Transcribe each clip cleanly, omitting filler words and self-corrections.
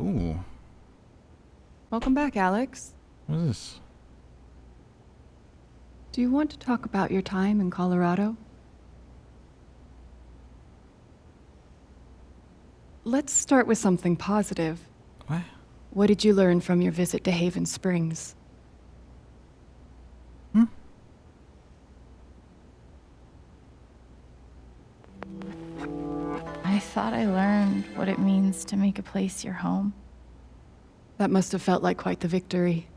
Ooh. Welcome back, Alex. What is this? Do you want to talk about your time in Colorado? Let's start with something positive. What? What did you learn from your visit to Haven Springs? I thought I learned what it means to make a place your home. That must have felt like quite the victory.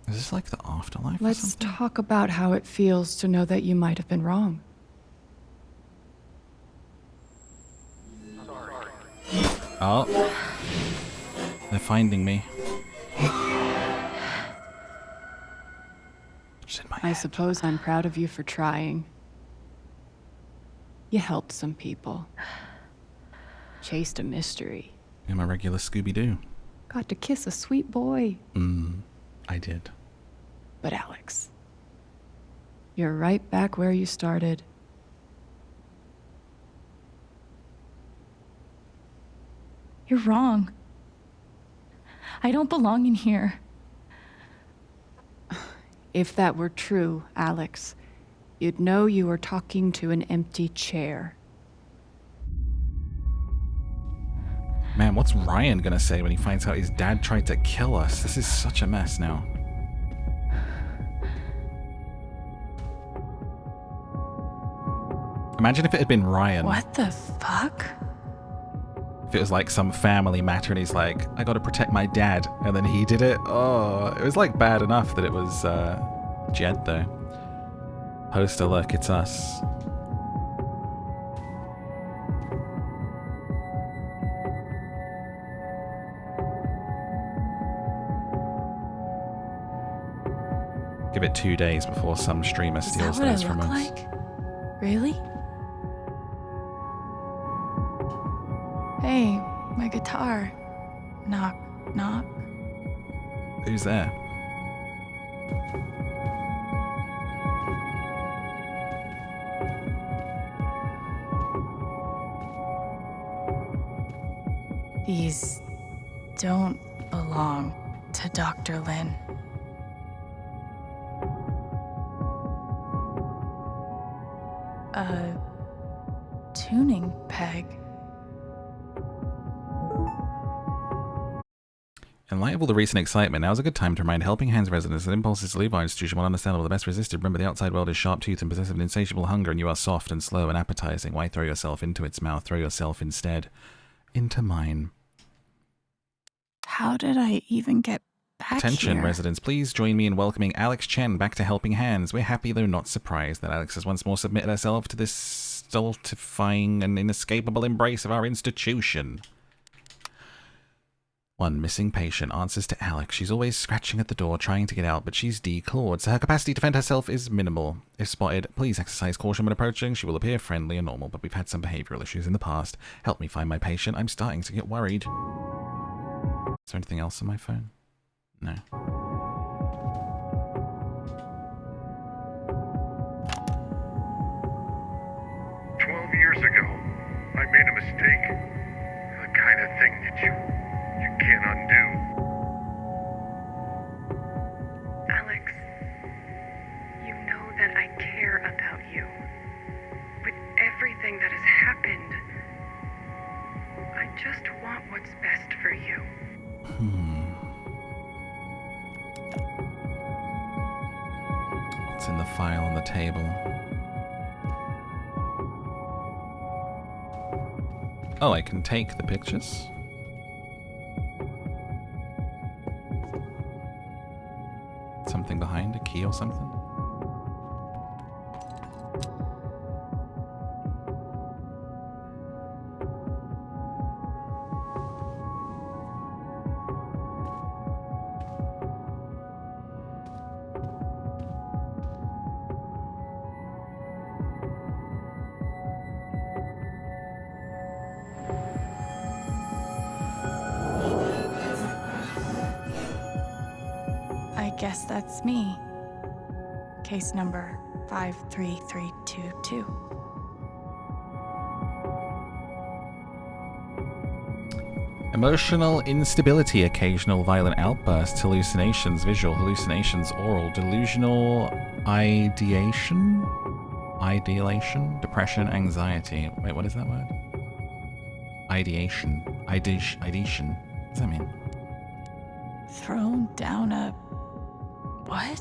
Is this like the afterlife or Let's something? talk about how it feels to know that you might have been wrong. Oh. They're finding me. Just in my I head. suppose I'm proud of you for trying. You helped some people. Chased a mystery. I'm a regular Scooby-Doo. Got to kiss a sweet boy. I did. But Alex, you're right back where you started. You're wrong. I don't belong in here. If that were true, Alex, you'd know you were talking to an empty chair. Man, what's Ryan gonna say when he finds out his dad tried to kill us? This is such a mess now. Imagine if it had been Ryan. What the fuck? If it was like some family matter and he's like, I gotta protect my dad, and then he did it. Oh, it was like bad enough that it was Jed though. Poster, look, it's us. Give it 2 days before some streamer Is that steals what I those from look us. like? Really? Hey, my guitar. Knock, knock. Who's there? These don't belong to Dr. Lin. A tuning peg. In light of all the recent excitement, now's a good time to remind Helping Hands residents that impulses to leave our institution while understandable the best resisted. Remember, the outside world is sharp-toothed and possessive of insatiable hunger, and you are soft and slow and appetizing. Why throw yourself into its mouth? Throw yourself instead into mine. How did I even get back Attention, here? residents, please join me in welcoming Alex Chen back to Helping Hands. We're happy, though not surprised, that Alex has once more submitted herself to this stultifying and inescapable embrace of our institution. One missing patient answers to Alex. She's always scratching at the door, trying to get out, but she's declawed, so her capacity to defend herself is minimal. If spotted, please exercise caution when approaching. She will appear friendly and normal, but we've had some behavioral issues in the past. Help me find my patient. I'm starting to get worried. Is there anything else on my phone? No. "12 years ago, I made a mistake. The kind of thing that you can't undo." Alex, you know that I care about you. With everything that has happened, I just want what's best for you. What's in the file on the table? Oh, I can take the pictures? Something behind? A key or something? I guess that's me. Case number 53322. Emotional instability, occasional violent outbursts, hallucinations, visual hallucinations, oral, delusional ideation, depression, anxiety. Wait, what is that word? Ideation. Ideation. What does that mean? Thrown down a... what?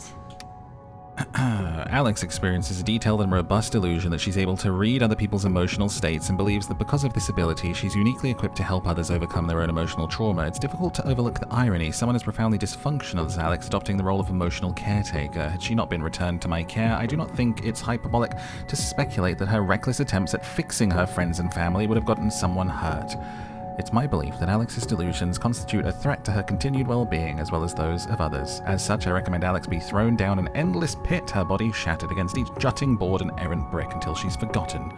Alex experiences a detailed and robust illusion that she's able to read other people's emotional states and believes that because of this ability, she's uniquely equipped to help others overcome their own emotional trauma. It's difficult to overlook the irony. Someone as profoundly dysfunctional as Alex adopting the role of emotional caretaker. Had she not been returned to my care, I do not think it's hyperbolic to speculate that her reckless attempts at fixing her friends and family would have gotten someone hurt. It's my belief that Alex's delusions constitute a threat to her continued well-being as well as those of others. As such, I recommend Alex be thrown down an endless pit, her body shattered against each jutting board and errant brick until she's forgotten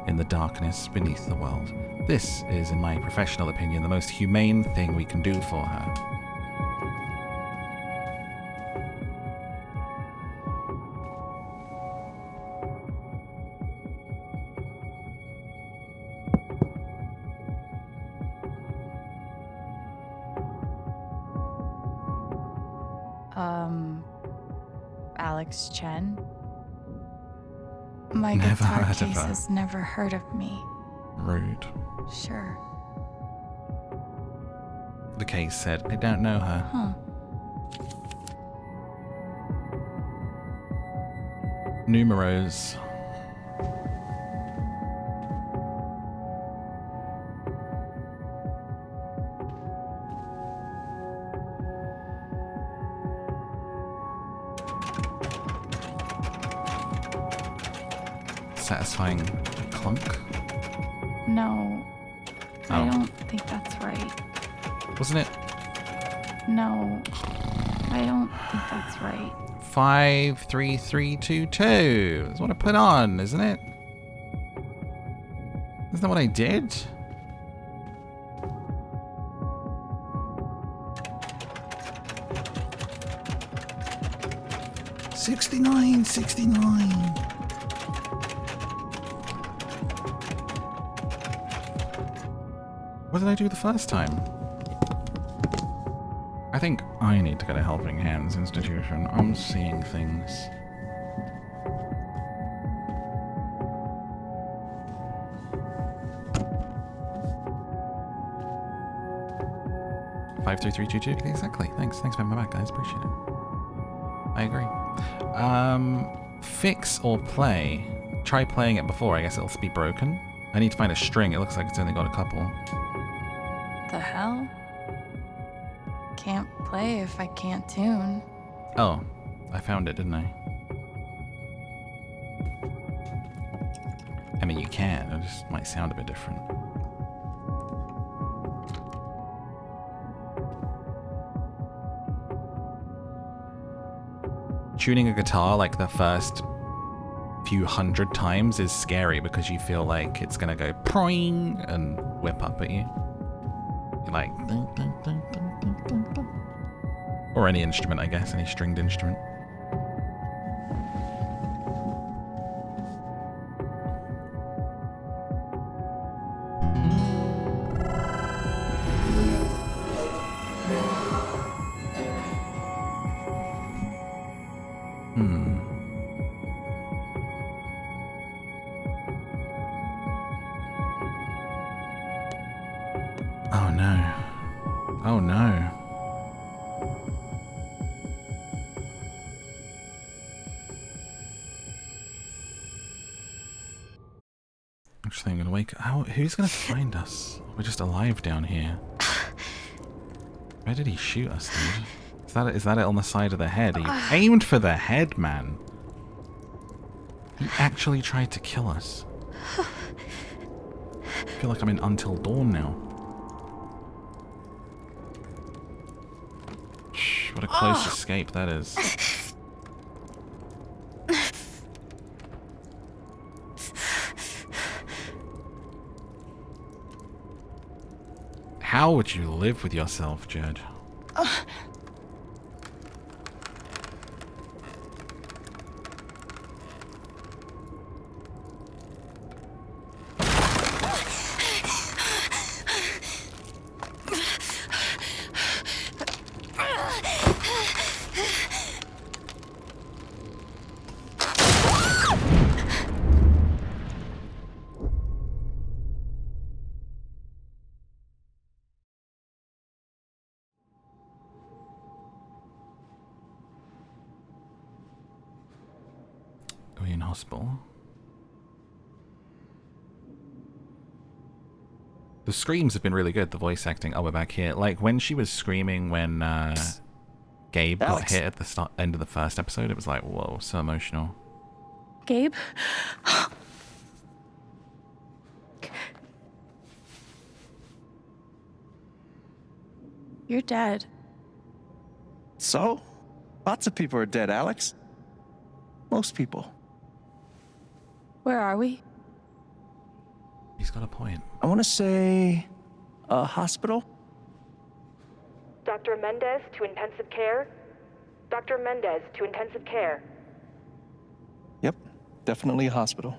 in the darkness beneath the world. This is, in my professional opinion, the most humane thing we can do for her. Alex Chen? My Never guitar heard of case her. has never heard of me. Rude. Sure. The case said, I don't know her. Huh. Numeros. Satisfying clunk? No. Oh. I don't think that's right. Wasn't it No. I don't think that's right. 53322? That's what I put on, isn't it? Isn't that what I did? $69.69. What did I do the first time? I think I need to get a Helping Hands institution. I'm seeing things. $53322. Exactly. Thanks for having my back, guys. Appreciate it. I agree. Fix or play? Try playing it before. I guess it'll be broken. I need to find a string. It looks like it's only got a couple. The hell? Can't play if I can't tune. Oh, I found it, didn't I? I mean, you can. It just might sound a bit different. Tuning a guitar like the first few hundred times is scary because you feel like it's gonna go proing and whip up at you. You're like, dun, dun, dun, dun, dun, dun, dun. Or any instrument, I guess, any stringed instrument. Oh no. Oh no. Actually, I'm gonna wake up. Who's gonna find us? We're just alive down here. Where did he shoot us, dude? Is that it on the side of the head? He aimed for the head, man. He actually tried to kill us. I feel like I'm in Until Dawn now. Shh, what a close escape that is. How would you live with yourself, Jed? Korean hospital. The screams have been really good, the voice acting. Oh, we're back here. Like, when she was screaming when Gabe got Alex. hit at the end of the first episode, it was like, whoa, so emotional. Gabe? You're dead. So? Lots of people are dead, Alex. Most people. Where are we? He's got a point. I want to say a hospital. Dr. Mendez to intensive care. Dr. Mendez to intensive care. Yep, definitely a hospital.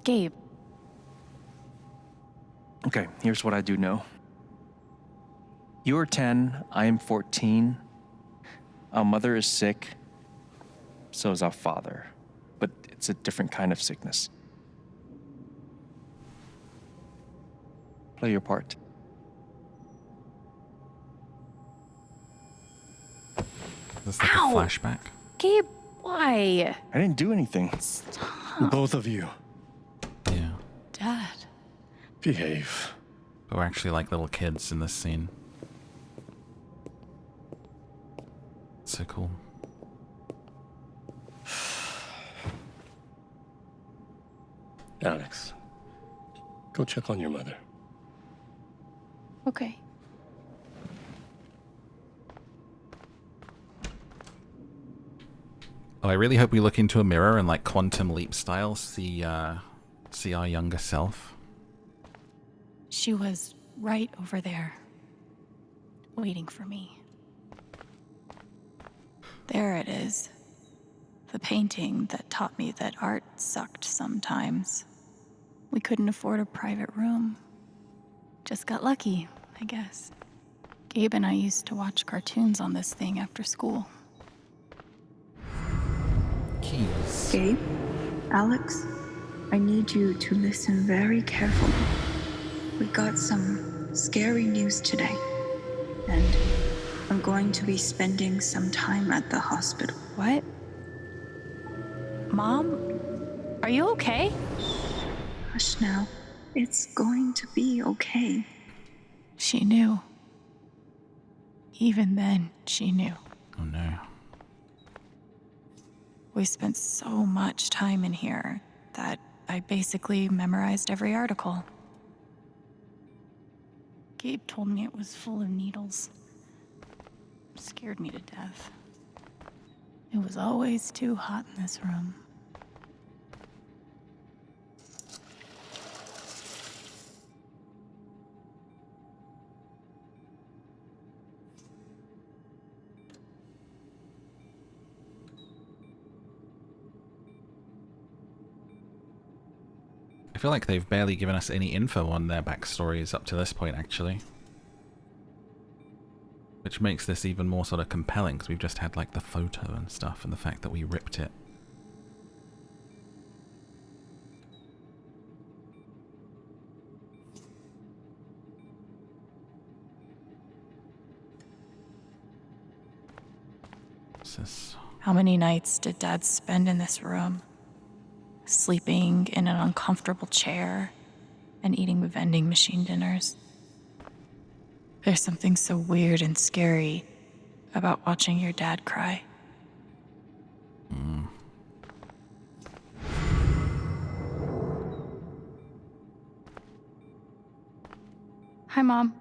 Gabe. Okay, here's what I do know. You are 10, I am 14. Our mother is sick. So is our father. But it's a different kind of sickness. Play your part. Is this like Ow! a flashback? Gabe, why? I didn't do anything. Both of you, Yeah. Dad. behave. But we're actually like little kids in this scene. So cool. Alex, go check on your mother. Okay. Oh, I really hope we look into a mirror and like quantum leap style see our younger self. She was right over there, waiting for me. There it is. The painting that taught me that art sucked sometimes. We couldn't afford a private room. Just got lucky, I guess. Gabe and I used to watch cartoons on this thing after school. Keys. Gabe, Alex, I need you to listen very carefully. We got some scary news today, and I'm going to be spending some time at the hospital. What? Mom? Are you okay? Hush now. It's going to be okay. She knew. Even then, she knew. Oh no. We spent so much time in here that I basically memorized every article. Gabe told me it was full of needles. Scared me to death. It was always too hot in this room. I feel like they've barely given us any info on their backstories up to this point, actually. Which makes this even more sort of compelling, because we've just had like the photo and stuff, and the fact that we ripped it. What's this? How many nights did Dad spend in this room? Sleeping in an uncomfortable chair and eating vending machine dinners. There's something so weird and scary about watching your dad cry. Hi, Mom.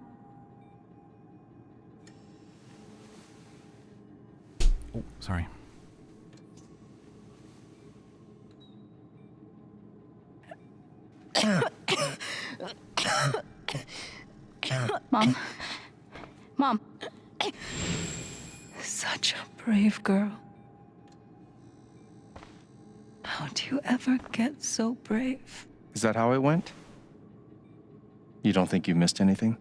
Oh, sorry. Mom. Mom. Such a brave girl. How do you ever get so brave? Is that how it went? You don't think you missed anything?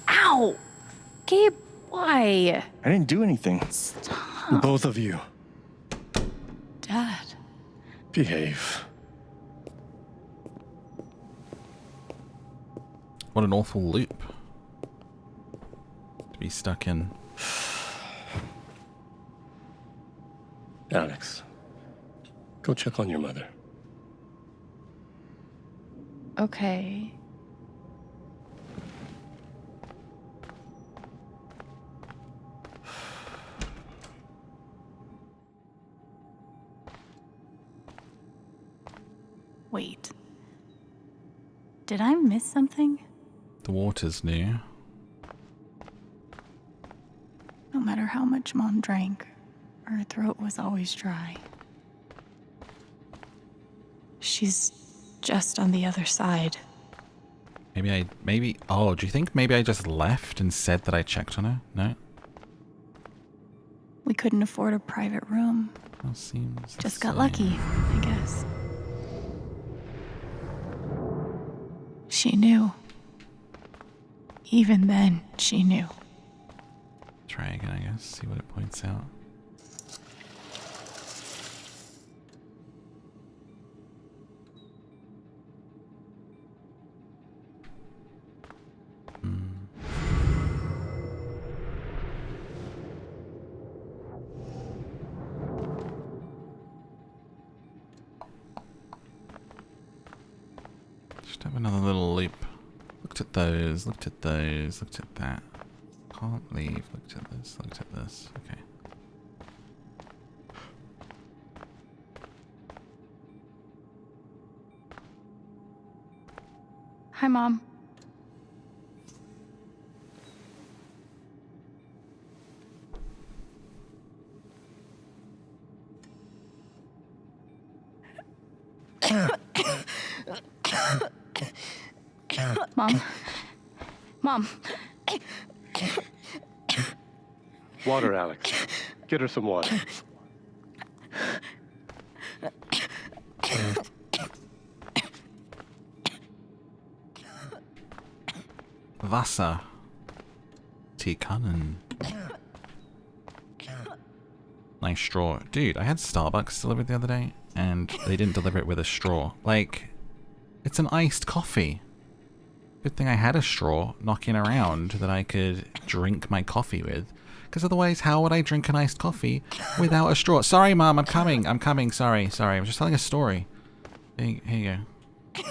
Ow! Gabe, why? I didn't do anything. Both of you, Dad. behave. What an awful loop. To be stuck in. Alex, go check on your mother. Okay. Wait. Did I miss something? The water's new. No matter how much Mom drank, her throat was always dry. She's just on the other side. Oh, do you think maybe I just left and said that I checked on her? No? We couldn't afford a private room. That seems Just the got same. lucky, I guess. She knew. Even then, she knew. Try again, I guess. See what it points out. Just have another little loop. Looked at those, looked at those, looked at that. Can't leave. Looked at this, looked at this. Okay. Hi, Mom. Mom. Mom. Water, Alex. Get her some water. Wasser. Teekannen. Nice straw. Dude, I had Starbucks delivered the other day, and they didn't deliver it with a straw. Like, it's an iced coffee. Good thing I had a straw knocking around that I could drink my coffee with. Because otherwise, how would I drink an iced coffee without a straw? Sorry, Mom, I'm coming. I'm coming. Sorry. I was just telling a story. Here you go.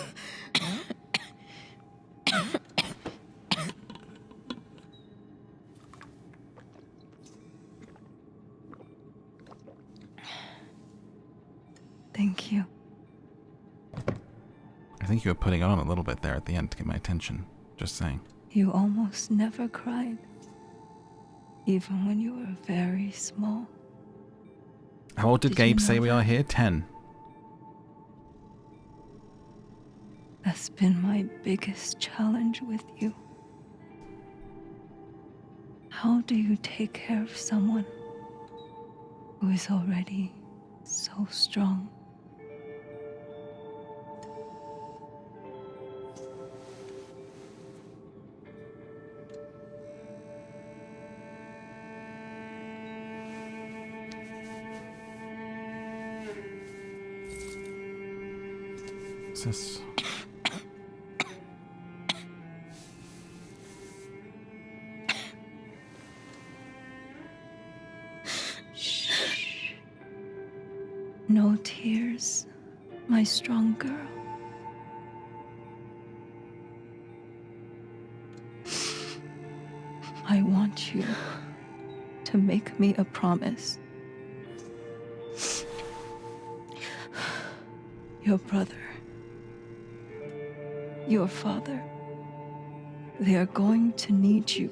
Thank you. I think you were putting on a little bit there at the end to get my attention. Just saying. You almost never cried. Even when you were very small. How old did Did you Gabe know say we that? are here? 10. That's been my biggest challenge with you. How do you take care of someone who is already so strong? What's this? No tears, my strong girl. I want you to make me a promise. Your brother, your father, they are going to need you.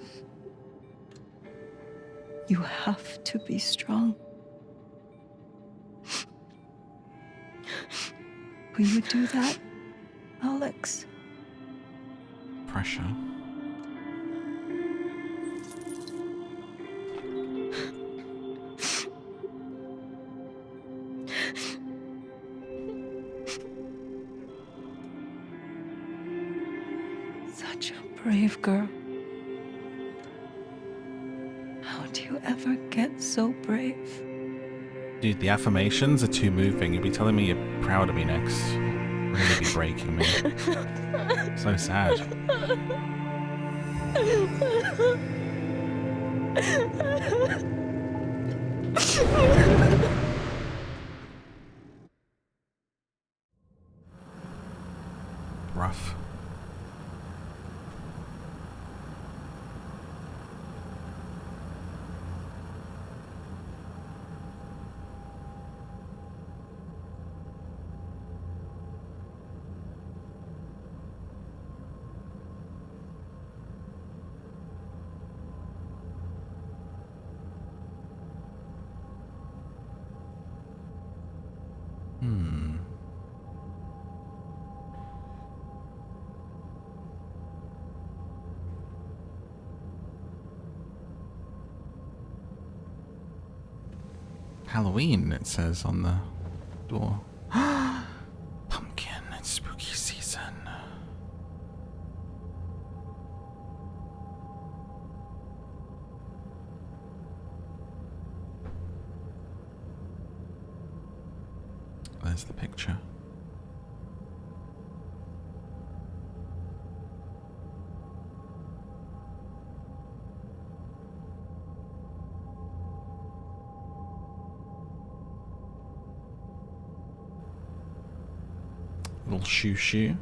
You have to be strong. Will you do that, Alex? Pressure. Such a brave girl. How do you ever get so brave? Dude, the affirmations are too moving. You'll be telling me you're proud of me next. Really be breaking me. So sad. Rough. Halloween, it says on the door. Pumpkin, it's spooky season. There's the picture. Little shoo.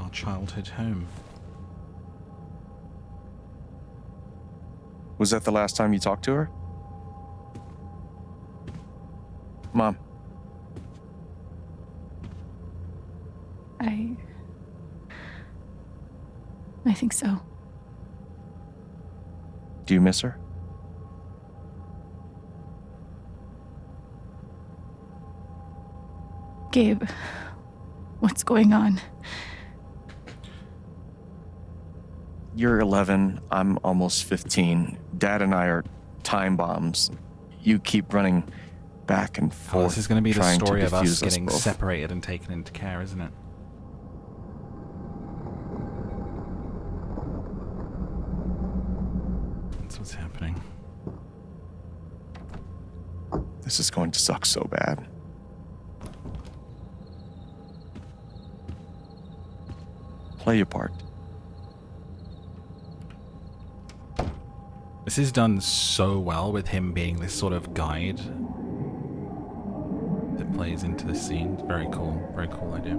Our childhood home. Was that the last time you talked to her? Mom. I think so. Do you miss her? Gabe, what's going on? You're 11, I'm almost 15. Dad and I are time bombs. You keep running back and forth. Oh, this is going to be the trying story to of us defuse getting both. separated and taken into care, isn't it? That's what's happening. This is going to suck so bad. Play your part. This is done so well with him being this sort of guide that plays into the scene. It's very cool. Very cool idea.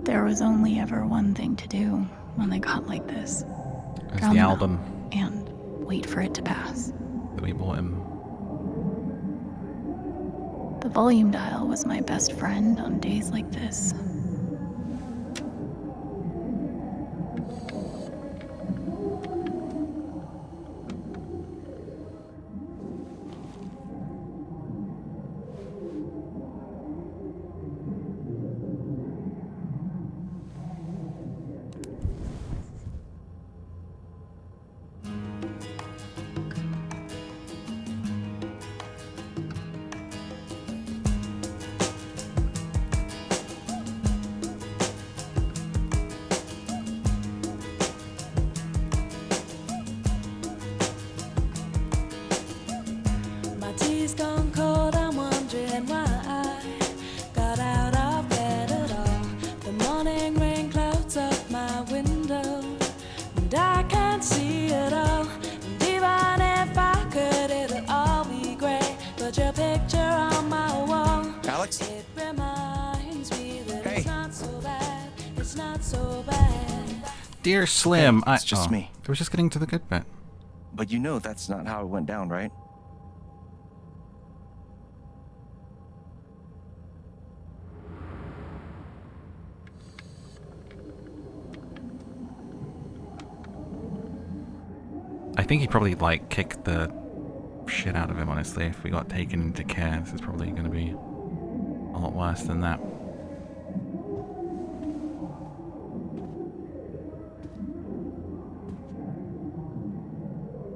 There was only ever one thing to do when they got like this. There's Drown the them album out and wait for it to pass. that we bought him. The volume dial was my best friend on days like this. Dear Slim, Hey, it's just me. I was just getting to the good bit. But you know that's not how it went down, right? I think he probably, like, kicked the shit out of him, honestly. If we got taken into care, this is probably going to be a lot worse than that.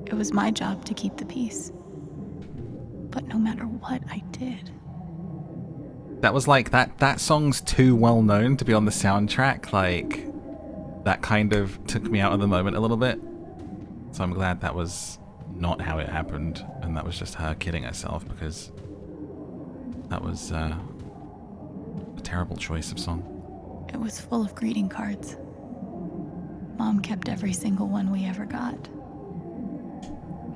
It was my job to keep the peace. But no matter what I did, That was like, that song's too well known to be on the soundtrack. Like, that kind of took me out of the moment a little bit. So I'm glad that was not how it happened, and that was just her kidding herself, because that was a terrible choice of song. it was full of greeting cards. Mom kept every single one we ever got.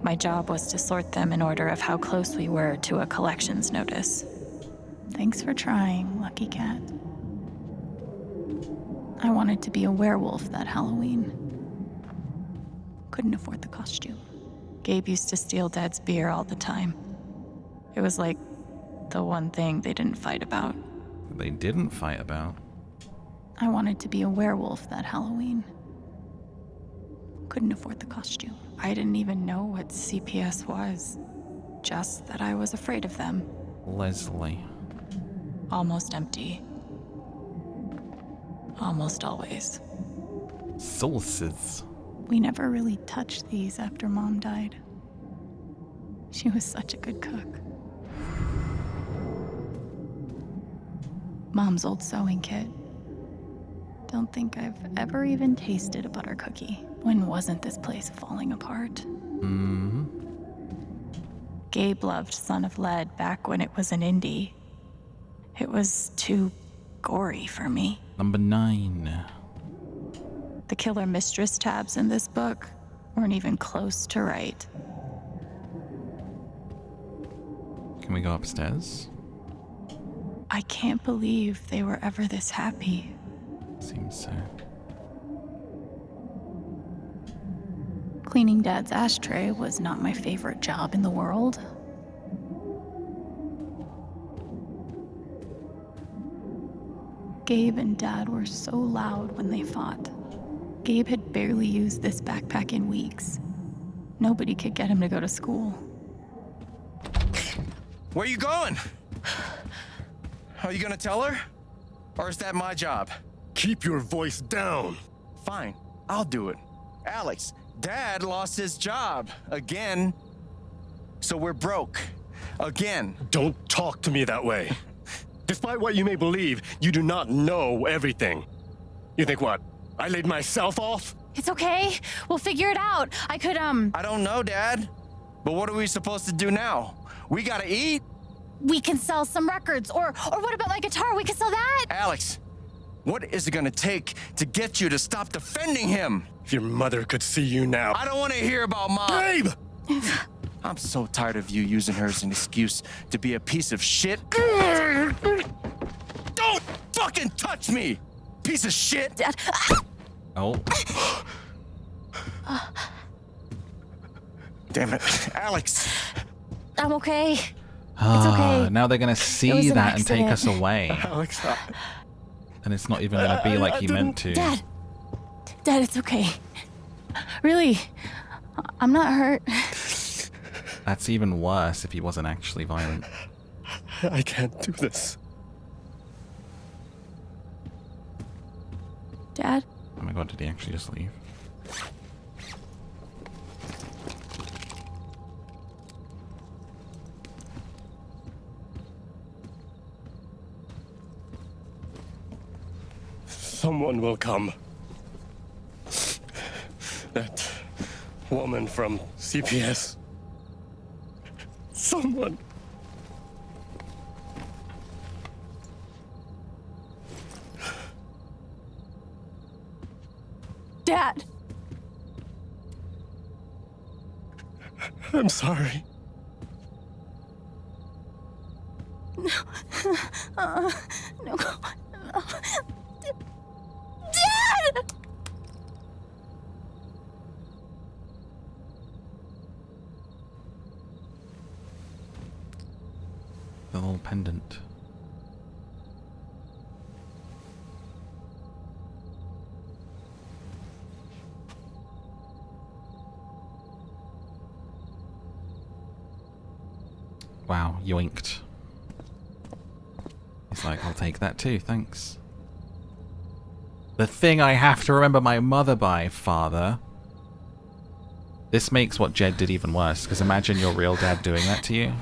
My job was to sort them in order of how close we were to a collections notice. Thanks for trying, Lucky Cat. I wanted to be a werewolf that Halloween. Couldn't afford the costume. Gabe used to steal Dad's beer all the time. It was like the one thing they didn't fight about. They didn't fight about. I wanted to be a werewolf that Halloween. Couldn't afford the costume. I didn't even know what CPS was. Just that I was afraid of them. Leslie. Almost empty. Almost always. Sauces. We never really touched these after Mom died. She was such a good cook. Mom's old sewing kit. Don't think I've ever even tasted a butter cookie. When wasn't this place falling apart? Mm-hmm. Gabe loved Son of Lead back when it was an indie. It was too gory for me. Number 9. The Killer Mistress tabs in this book weren't even close to right. Can we go upstairs? I can't believe they were ever this happy. Seems so. Cleaning Dad's ashtray was not my favorite job in the world. Gabe and Dad were so loud when they fought. Gabe had barely used this backpack in weeks. Nobody could get him to go to school. Where you going? Are you gonna tell her? Or is that my job? Keep your voice down. Fine, I'll do it. Alex, Dad lost his job again. So we're broke. Again. Don't talk to me that way. Despite what you may believe, you do not know everything. You think what? I laid myself off? It's okay. We'll figure it out. I don't know, Dad. But what are we supposed to do now? We gotta eat. We can sell some records. Or what about my guitar? We can sell that. Alex, what is it gonna take to get you to stop defending him? If your mother could see you now. I don't want to hear about Mom. Babe! I'm so tired of you using her as an excuse to be a piece of shit. Don't fucking touch me, piece of shit. Dad. Oh. Damn it, Alex. I'm okay. It's Ah, okay. now they're gonna It was see an that and take accident. us away. Alex, And it's not even gonna be like you meant to. Dad, it's okay. Really, I'm not hurt. That's even worse if he wasn't actually violent. I can't do this. Dad? Oh my god, did he actually just leave? Someone will come. That woman from CPS. Someone. Dad. I'm sorry. No. No. Dad! The little pendant. Wow, yoinked. He's like, I'll take that too, thanks. The thing I have to remember my mother by, Father. This makes what Jed did even worse, because imagine your real dad doing that to you,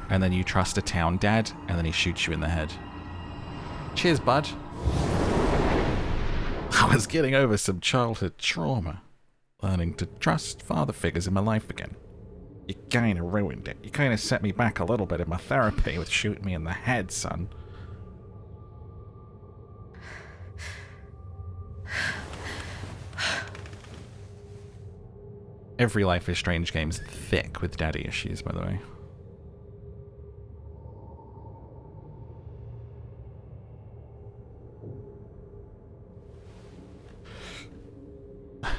and then you trust a town dad, and then he shoots you in the head. Cheers, bud. I was getting over some childhood trauma, learning to trust father figures in my life again. You kinda ruined it. You kinda set me back a little bit in my therapy with shooting me in the head, son. Every Life is Strange game's thick with daddy issues, by the way.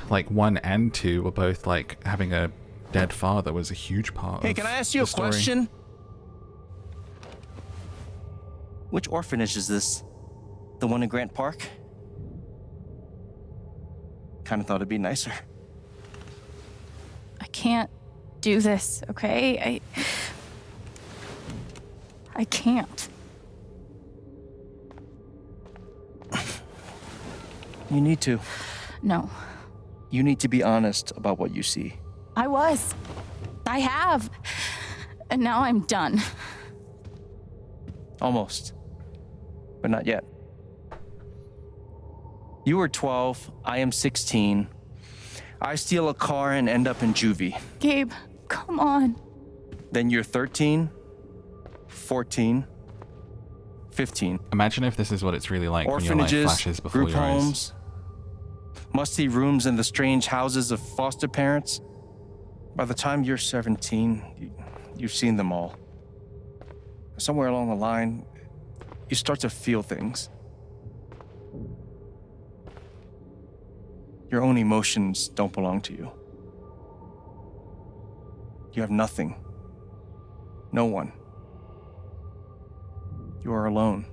Like 1 and 2 were both like having a dead father was a huge part of Hey, can I ask you a story. question? Which orphanage is this? The one in Grant Park? Kind of thought it'd be nicer. I can't do this, okay? I can't. You need to. No. You need to be honest about what you see. I was. I have. And now I'm done. Almost. But not yet. You were 12, I am 16. I steal a car and end up in juvie. Gabe, come on. Then you're 13, 14, 15. Imagine if this is what it's really like when your life Orphanages, flashes before group your eyes. homes, musty rooms in the strange houses of foster parents. By the time you're 17, you've seen them all. Somewhere along the line, you start to feel things. Your own emotions don't belong to you. You have nothing. No one. You are alone.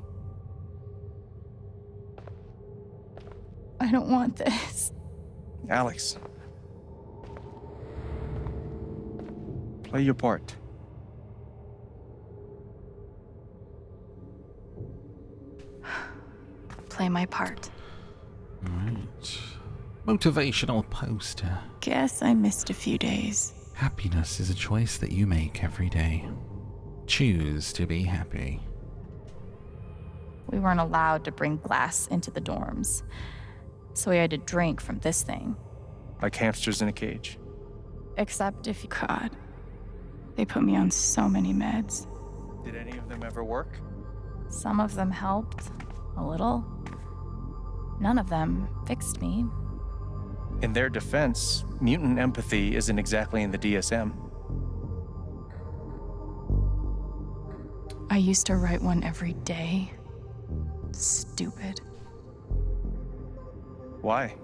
I don't want this. Alex. Play your part. Play my part. Right. Motivational poster. Guess I missed a few days. Happiness is a choice that you make every day. Choose to be happy. We weren't allowed to bring glass into the dorms, so we had to drink from this thing. Like hamsters in a cage. Except if you could. They put me on so many meds. Did any of them ever work? Some of them helped, a little. None of them fixed me. In their defense, mutant empathy isn't exactly in the DSM. I used to write one every day. Stupid. Why?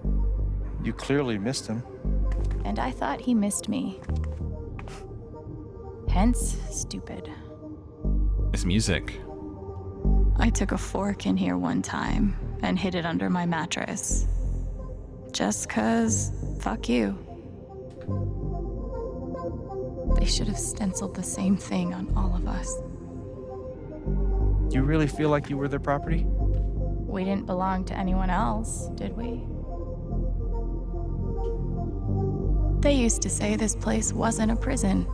You clearly missed him. And I thought he missed me. Hence, stupid. This music. I took a fork in here one time and hid it under my mattress. Just 'cause, fuck you. They should have stenciled the same thing on all of us. You really feel like you were their property? We didn't belong to anyone else, did we? They used to say this place wasn't a prison.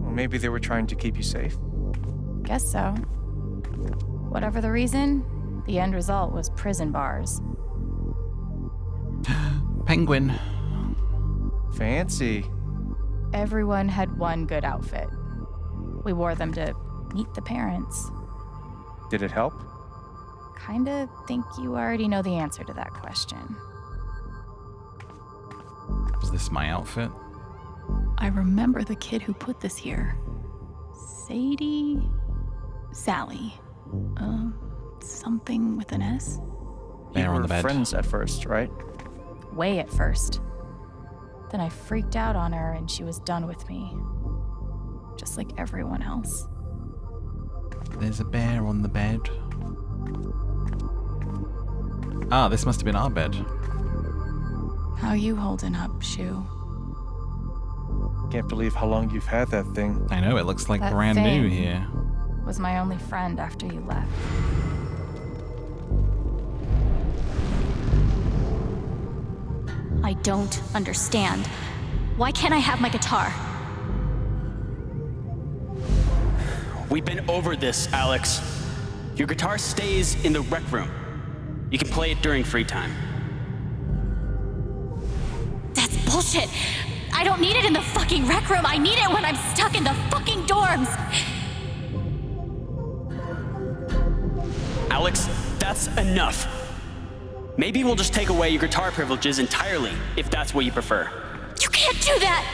Well, maybe they were trying to keep you safe. Guess so. Whatever the reason, the end result was prison bars. Penguin. Fancy. Everyone had one good outfit. We wore them to meet the parents. Did it help? Kinda think you already know the answer to that question. Was this my outfit? I remember the kid who put this here. Sally. Something with an S? There You on were the bed. friends at first, right? Way at first. Then I freaked out on her and she was done with me. Just like everyone else. There's a bear on the bed. Ah, this must have been our bed. How you holding up, Shu? Can't believe how long you've had that thing. I know, it looks like That brand new thing. here. Was my only friend after you left. I I don't understand. Why can't I have my guitar? We've been over this, Alex. Your guitar stays in the rec room. You can play it during free time. That's bullshit. I don't need it in the fucking rec room. I need it when I'm stuck in the fucking dorms. Alex, that's enough. Maybe we'll just take away your guitar privileges entirely, if that's what you prefer. You can't do that!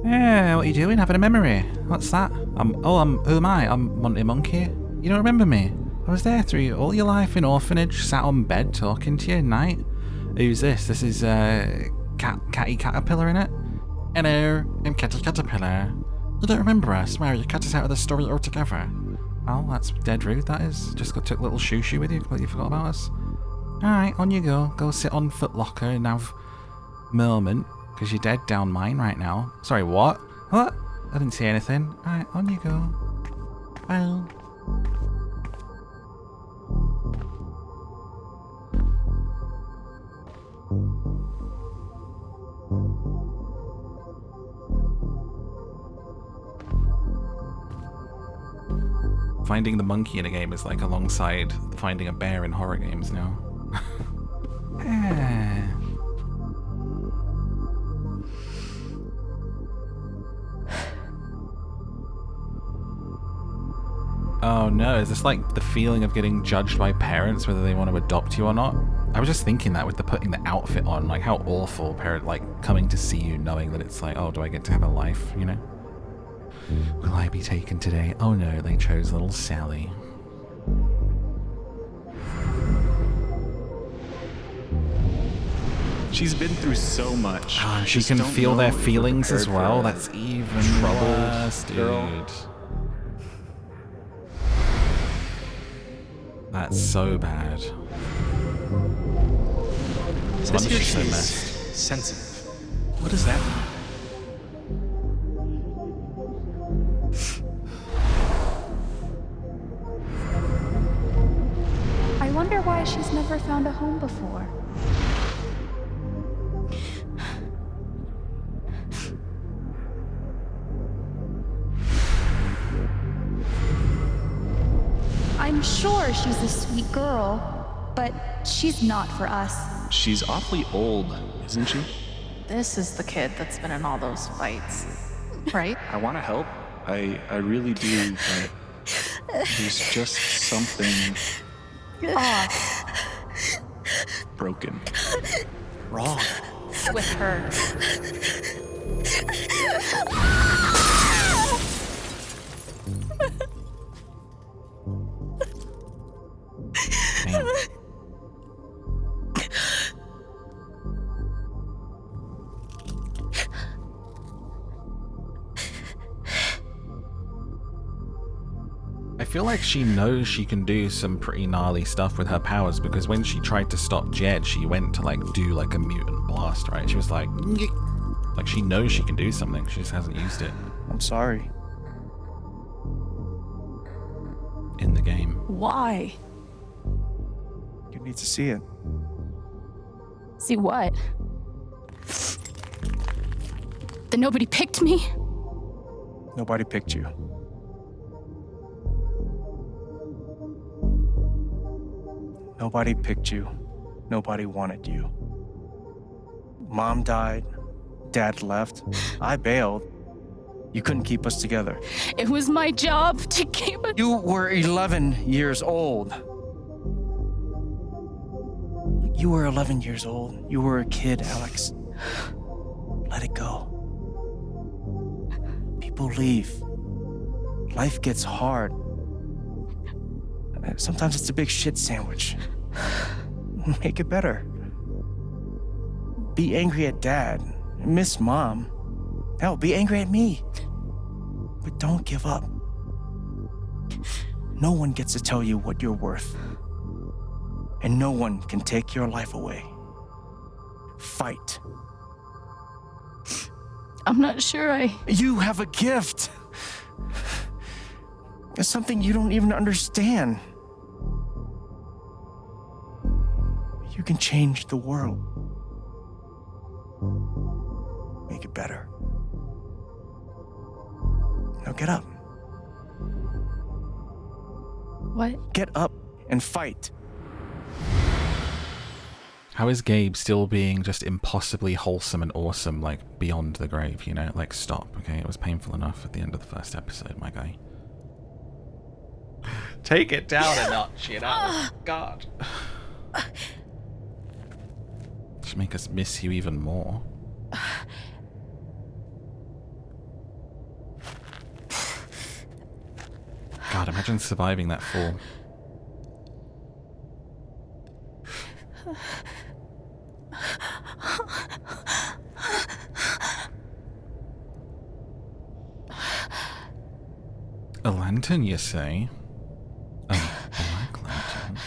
Yeah, what are you doing? Having a memory? What's that? Who am I? I'm Monty Monkey. You don't remember me? I was there through all your life in orphanage, sat on bed talking to you at night. Who's this? This is, Catty Caterpillar, innit? Hello, I'm Catty Caterpillar. You don't remember us? Well, you cut us out of the story altogether. Well, that's dead rude, that is. Just took little shoo-shoo with you, completely forgot about us. Alright, on you go. Go sit on Foot Locker and have moment, because you're dead down mine right now. Sorry, what? What? I didn't see anything. Alright, on you go. Bye. Finding the monkey in a game is like alongside finding a bear in horror games now. Oh no, is this like the feeling of getting judged by parents whether they want to adopt you or not? I was just thinking that with the putting the outfit on, like how awful parent like coming to see you knowing that it's like, oh, do I get to have a life, you know? Will I be taken today? Oh no, they chose little Sally. She's been through so much. She Just can don't feel know their if you're feelings as prepared well. for That's even troubled worse, dude. girl. That's so bad. It Wonder says here she's so she's messed. sensitive. What does that mean? I wonder why she's never found a home before. I'm sure she's a sweet girl, but she's not for us. She's awfully old, isn't she? This is the kid that's been in all those fights, right? I want to help. I really do, but there's just something Off broken. Wrong. with her. Damn. I feel like she knows she can do some pretty gnarly stuff with her powers, because when she tried to stop Jed, she went to like do like a mutant blast, right? She was like she knows she can do something, she just hasn't used it I'm sorry. in the game. Why? You need to see it. See what? That nobody picked me? Nobody picked you. Nobody picked you. Nobody wanted you. Mom died. Dad left. I bailed. You couldn't keep us together. It was my job to keep it. You were 11 years old. You were 11 years old. You were a kid, Alex. Let it go. People leave. Life gets hard. Sometimes it's a big shit sandwich. Make it better. Be angry at Dad. Miss Mom. Hell, be angry at me. But don't give up. No one gets to tell you what you're worth. And no one can take your life away. Fight. I'm not sure You have a gift. It's something you don't even understand. You can change the world. Make it better. Now get up. What? Get up and fight. How is Gabe still being just impossibly wholesome and awesome, like, beyond the grave, you know? Like, stop, okay? It was painful enough at the end of the first episode, my guy. Take it down a notch, you know? God. Should make us miss you even more. God, imagine surviving that fall. A lantern, you say? A black lantern?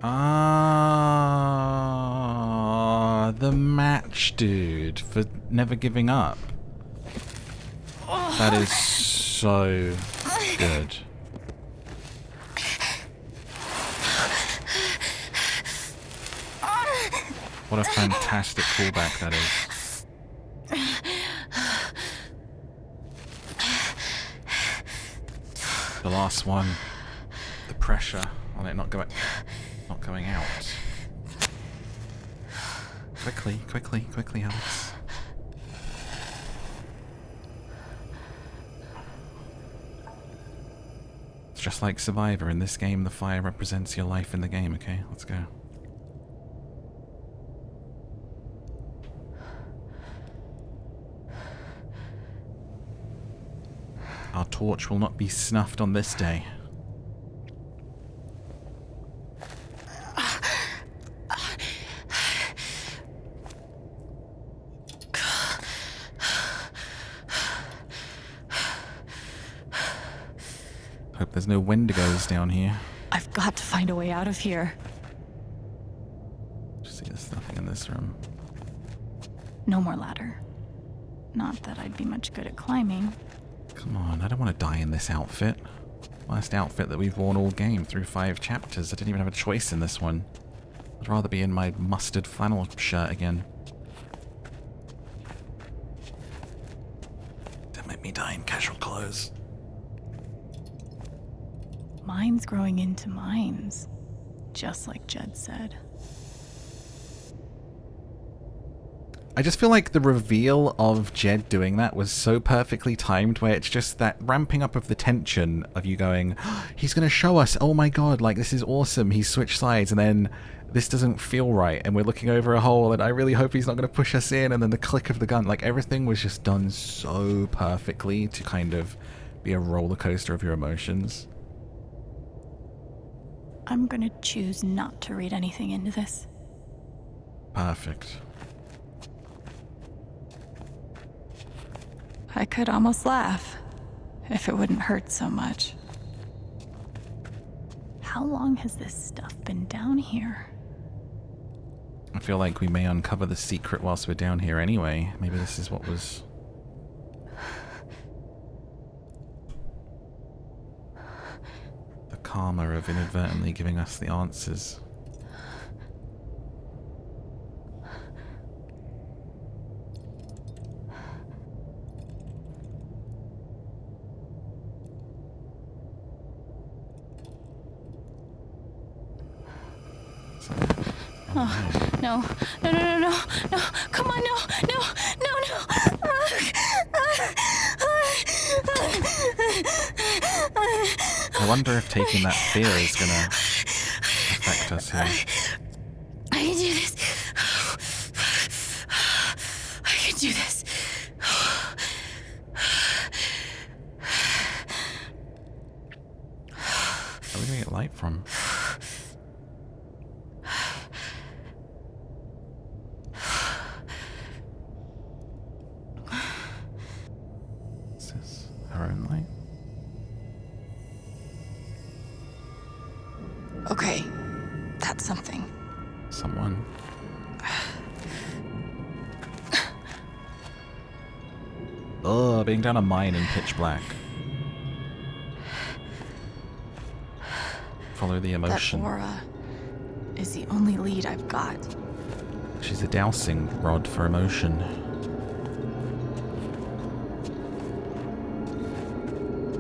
Ah, the match dude for never giving up. That is so good. What a fantastic callback that is. The last one, the pressure on it not going out. Quickly, Alex. It's just like Survivor. In this game, the fire represents your life in the game, okay? Let's go. Our torch will not be snuffed on this day. Hope there's no Wendigos down here. I've got to find a way out of here. Just see there's nothing in this room. No more ladder. Not that I'd be much good at climbing. Come on, I don't want to die in this outfit. Last outfit that we've worn all game through 5 chapters. I didn't even have a choice in this one. I'd rather be in my mustard flannel shirt again. Don't make me die in casual clothes. Mines growing into mines, just like Jed said. I just feel like the reveal of Jed doing that was so perfectly timed, where it's just that ramping up of the tension of you going, oh, he's going to show us, oh my god, like this is awesome, he's switched sides, and then this doesn't feel right, and we're looking over a hole, and I really hope he's not going to push us in, and then the click of the gun, like everything was just done so perfectly to kind of be a roller coaster of your emotions. I'm gonna choose not to read anything into this. Perfect. I could almost laugh, if it wouldn't hurt so much. How long has this stuff been down here? I feel like we may uncover the secret whilst we're down here anyway. Maybe this is what was... the karma of inadvertently giving us the answers. Oh, no, come on, no. I wonder if taking that fear is gonna affect us here. I can do this. I can do this. Where are we gonna get light from? Is this her own light? Okay, that's something. Someone. Ugh, being down a mine in pitch black. Follow the emotion. That aura is the only lead I've got. She's a dowsing rod for emotion.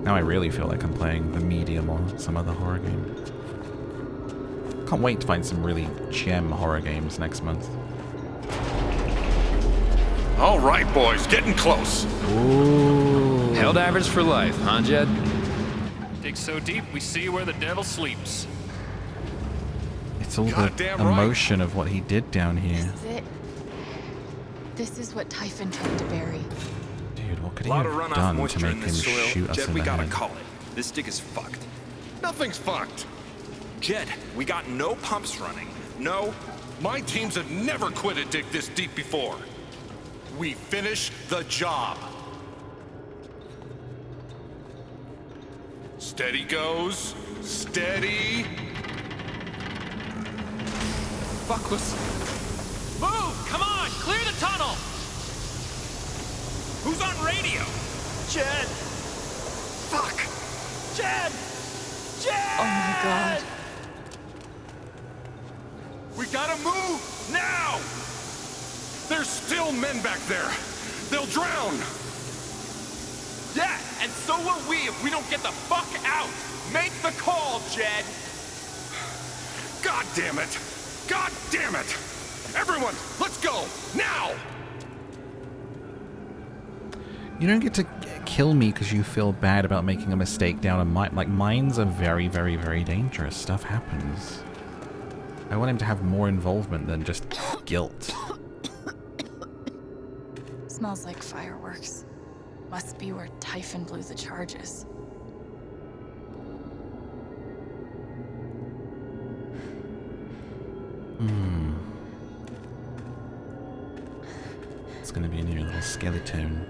Now I really feel like I'm playing The Medium or some other horror game. Can't wait to find some really gem horror games next month. All right, boys, getting close. Ooh. Helldivers for life, huh, Jed? Dig so deep, we see where the devil sleeps. It's all the emotion of what he did down here. This is it. This is what Typhon tried to bury. Dude, what could he A lot have of runoff done to moisture make in him this soil. shoot us Jed, in we the gotta head? call it. This dig is fucked. Nothing's fucked. Jed, we got no pumps running. No. My teams have never quit a dig this deep before. We finish the job. Steady goes. Steady. Fuck was... Move! Come on! Clear the tunnel! Who's on radio? Jed! Fuck! Jed! Jed! Oh my god. We gotta move now! There's still men back there. They'll drown. Yeah, and so will we if we don't get the fuck out! Make the call, Jed! God damn it! God damn it! Everyone, let's go! Now! You don't get to kill me because you feel bad about making a mistake down a mine. Like, mines are very, very, very dangerous. Stuff happens. I want him to have more involvement than just guilt. Smells like fireworks. Must be where Typhon blew the charges. It's gonna be a new little skeleton.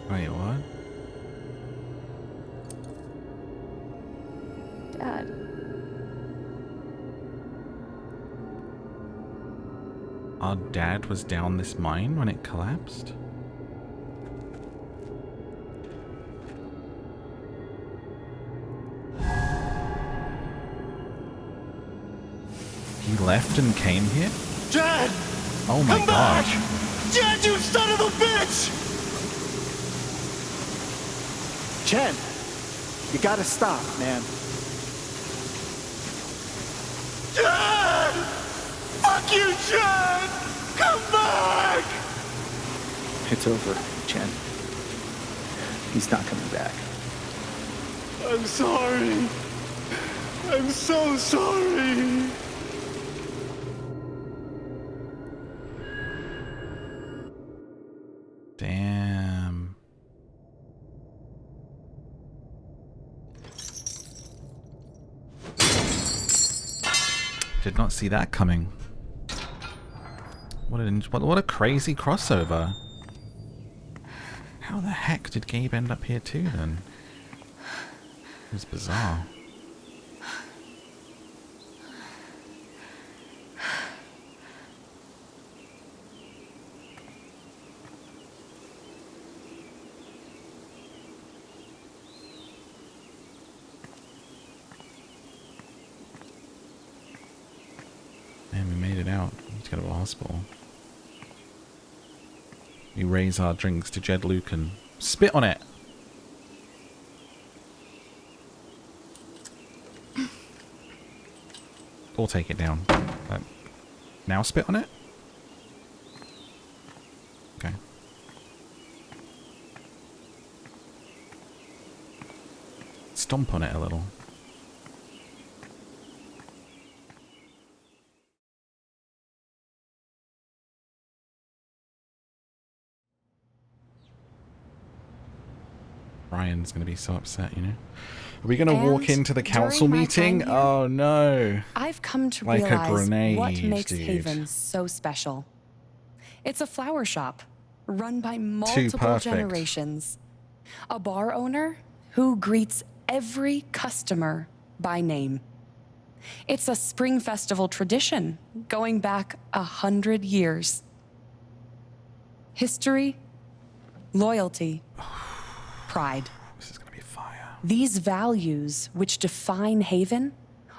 Wait, what? Dad. Our dad was down this mine when it collapsed? He left and came here? Jed! Oh my Come gosh. back! Jed, you son of a bitch! Chen, you gotta stop, man. Jed! Fuck you, Jed! Come back! It's over, Chen. He's not coming back. I'm sorry. I'm so sorry. Damn. Did not see that coming. What a crazy crossover. How the heck did Gabe end up here too then? It was bizarre. Man, we made it out. Let's go to a hospital. We raise our drinks to Jed Lucan. Spit on it! Or take it down. Now spit on it? Okay. Stomp on it a little. Ryan's gonna be so upset, you know? Are we going to walk And into the council during my meeting? time here, Oh no. I've come to Like a realize grenade, what makes dude. Haven so special. It's a flower shop run by multiple perfect. generations. A bar owner who greets every customer by name. It's a spring festival tradition going back 100 years. History, loyalty, pride. This is gonna be fire. These values which define Haven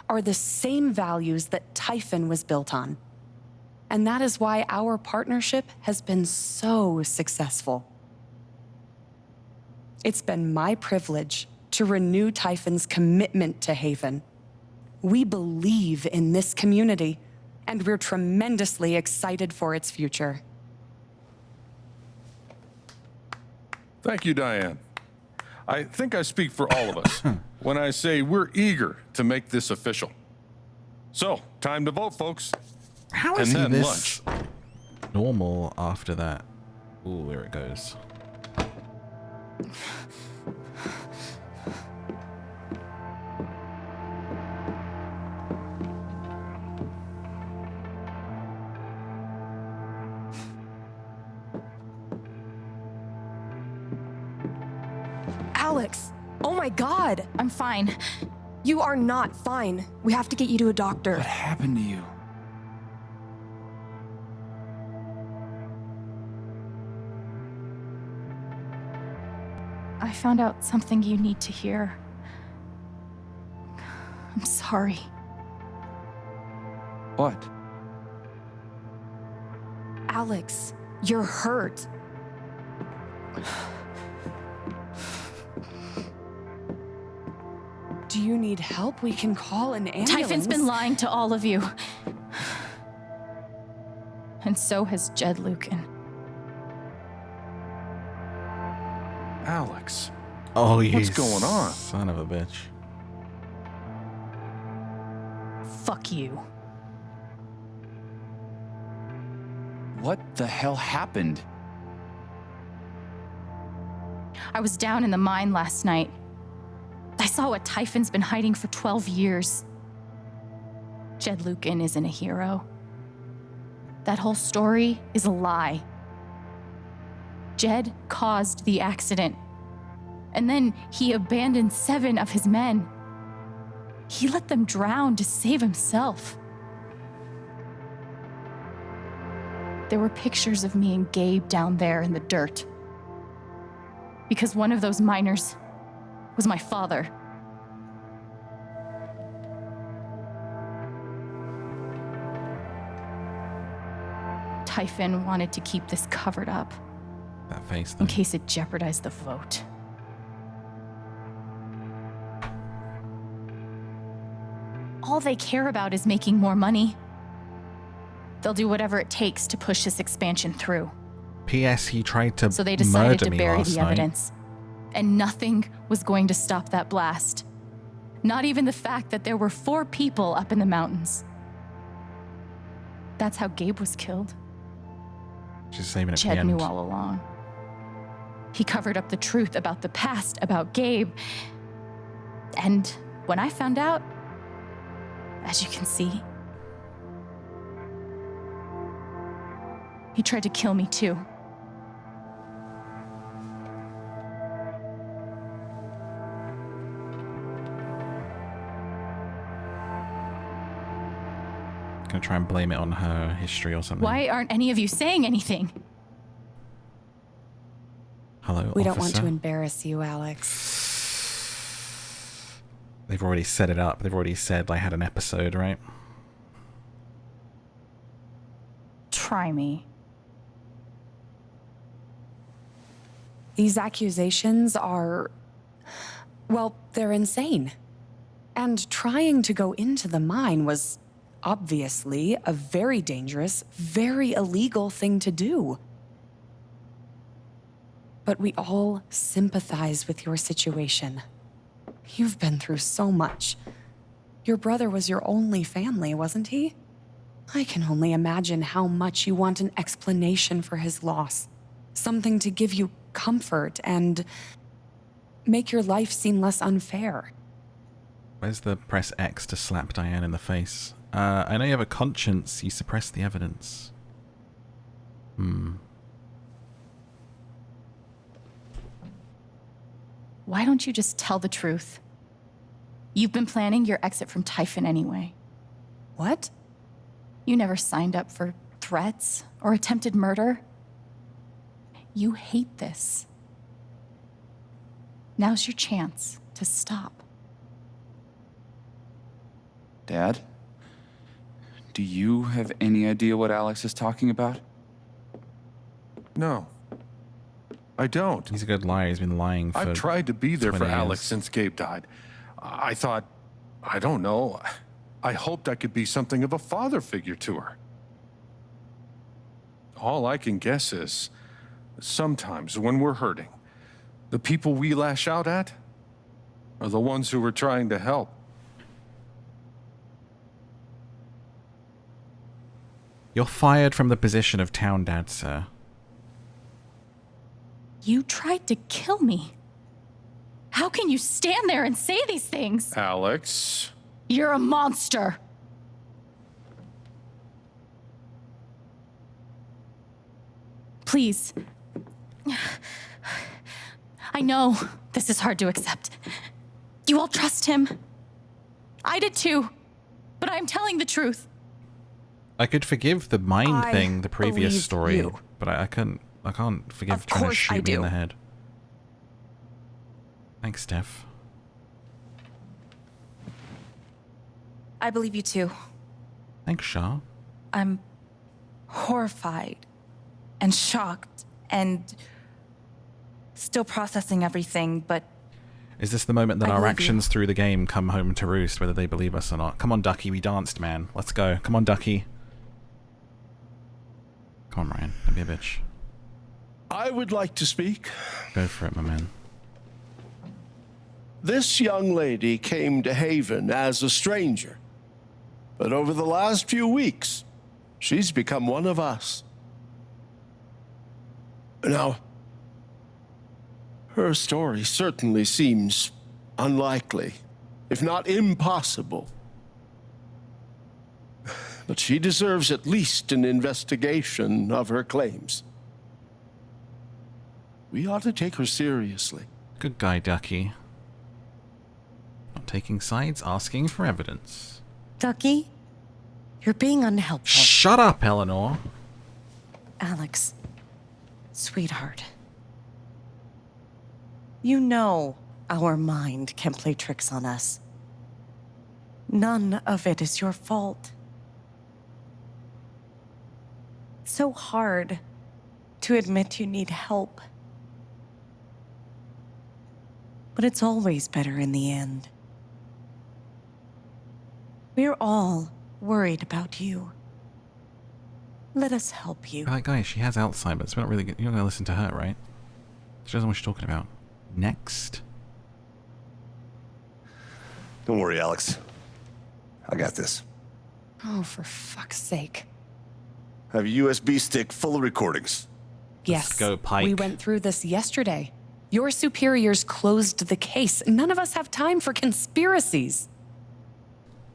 are the same values that Typhon was built on. And that is why our partnership has been so successful. It's been my privilege to renew Typhon's commitment to Haven. We believe in this community, and we're tremendously excited for its future. Thank you, Diane. I think I speak for all of us when I say we're eager to make this official. So, time to vote, folks. How and is he then this lunch. normal after that? Ooh, there it goes. Alex! Oh my god! I'm fine. You are not fine. We have to get you to a doctor. What happened to you? I found out something you need to hear. I'm sorry. What? Alex, you're hurt. Do you need help? We can call an ambulance. Typhon's been lying to all of you. And so has Jed Lucan. Alex. Oh, you What's going on? Son of a bitch. Fuck you. What the hell happened? I was down in the mine last night. I saw what Typhon's been hiding for 12 years. Jed Lucan isn't a hero. That whole story is a lie. Jed caused the accident. And then he abandoned 7 of his men. He let them drown to save himself. There were pictures of me and Gabe down there in the dirt. Because one of those miners was my father. Typhon wanted to keep this covered up. That face In thing. case it jeopardized the vote. All they care about is making more money. They'll do whatever it takes to push this expansion through. P.S. He tried to So they decided murder to me bury last the night. evidence. And nothing was going to stop that blast. Not even the fact that there were 4 people up in the mountains. That's how Gabe was killed. She's saving it for the Jed end. knew all along. He covered up the truth about the past, about Gabe. And when I found out, as you can see, he tried to kill me too. Gonna try and blame it on her history or something. Why aren't any of you saying anything? Hello, We don't want officer? to embarrass you, Alex. They've already set it up. They've already said I had an episode, right? Try me. These accusations are, well, they're insane. And trying to go into the mine was obviously a very dangerous, very illegal thing to do. But we all sympathize with your situation. You've been through so much. Your brother was your only family, wasn't he? I can only imagine how much you want an explanation for his loss. Something to give you comfort and make your life seem less unfair. Where's the press X to slap Diane in the face? I know you have a conscience. You suppress the evidence. Why don't you just tell the truth? You've been planning your exit from Typhon anyway. What? You never signed up for threats or attempted murder. You hate this. Now's your chance to stop. Dad? Do you have any idea what Alex is talking about? No. I don't. He's a good liar. He's been lying for I've tried to be there for 20 Alex years. since Gabe died. I thought, I don't know, I hoped I could be something of a father figure to her. All I can guess is, sometimes when we're hurting, the people we lash out at are the ones who we're trying to help. You're fired from the position of town dad, sir. You tried to kill me. How can you stand there and say these things? Alex. You're a monster. Please. I know this is hard to accept. You all trust him. I did too. But I'm telling the truth. I could forgive the mind I thing, the previous believe story, you. but I can't forgive Of trying to course I shoot me in do. the head. Thanks, Steph. I believe you too. Thanks, Shah. I'm horrified and shocked and still processing everything, but Is this the moment that I our believe actions through the game come home to roost, whether they believe us or not? Come on, Ducky, we danced, man. Let's go. Come on, Ducky. Come on, Ryan. Don't be a bitch. I would like to speak. Go for it, my man. This young lady came to Haven as a stranger, but over the last few weeks, she's become one of us. Now, her story certainly seems unlikely, if not impossible. But she deserves at least an investigation of her claims. We ought to take her seriously. Good guy, Ducky. Not taking sides, asking for evidence. Ducky, you're being unhelpful. Shut up, Eleanor. Alex, sweetheart. You know our mind can play tricks on us. None of it is your fault. It's so hard to admit you need help. But it's always better in the end. We're all worried about you. Let us help you. Like, guys, she has Alzheimer's. We're not really. You're not gonna listen to her, right? She doesn't know what she's talking about. Next. Don't worry, Alex. I got this. Oh, for fuck's sake. I have a USB stick full of recordings. Yes. go, Pike. We went through this yesterday. Your superiors closed the case. None of us have time for conspiracies.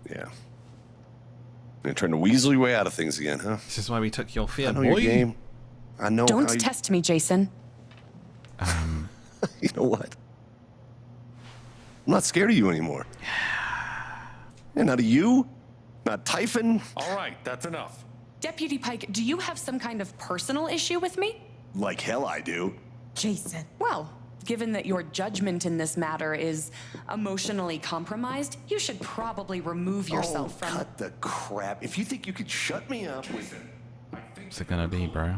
Yeah. You're trying to weasel your way out of things again, huh? This is why we took your fear, I know boy. your game. I know Don't how you... test me, Jason. You know what? I'm not scared of you anymore. And not of you, not Typhon. All right, that's enough. Deputy Pike, do you have some kind of personal issue with me? Like hell I do. Jason. Well, given that your judgment in this matter is emotionally compromised, you should probably remove yourself from... Cut the crap. If you think you could shut me up with... What's it gonna be, bro?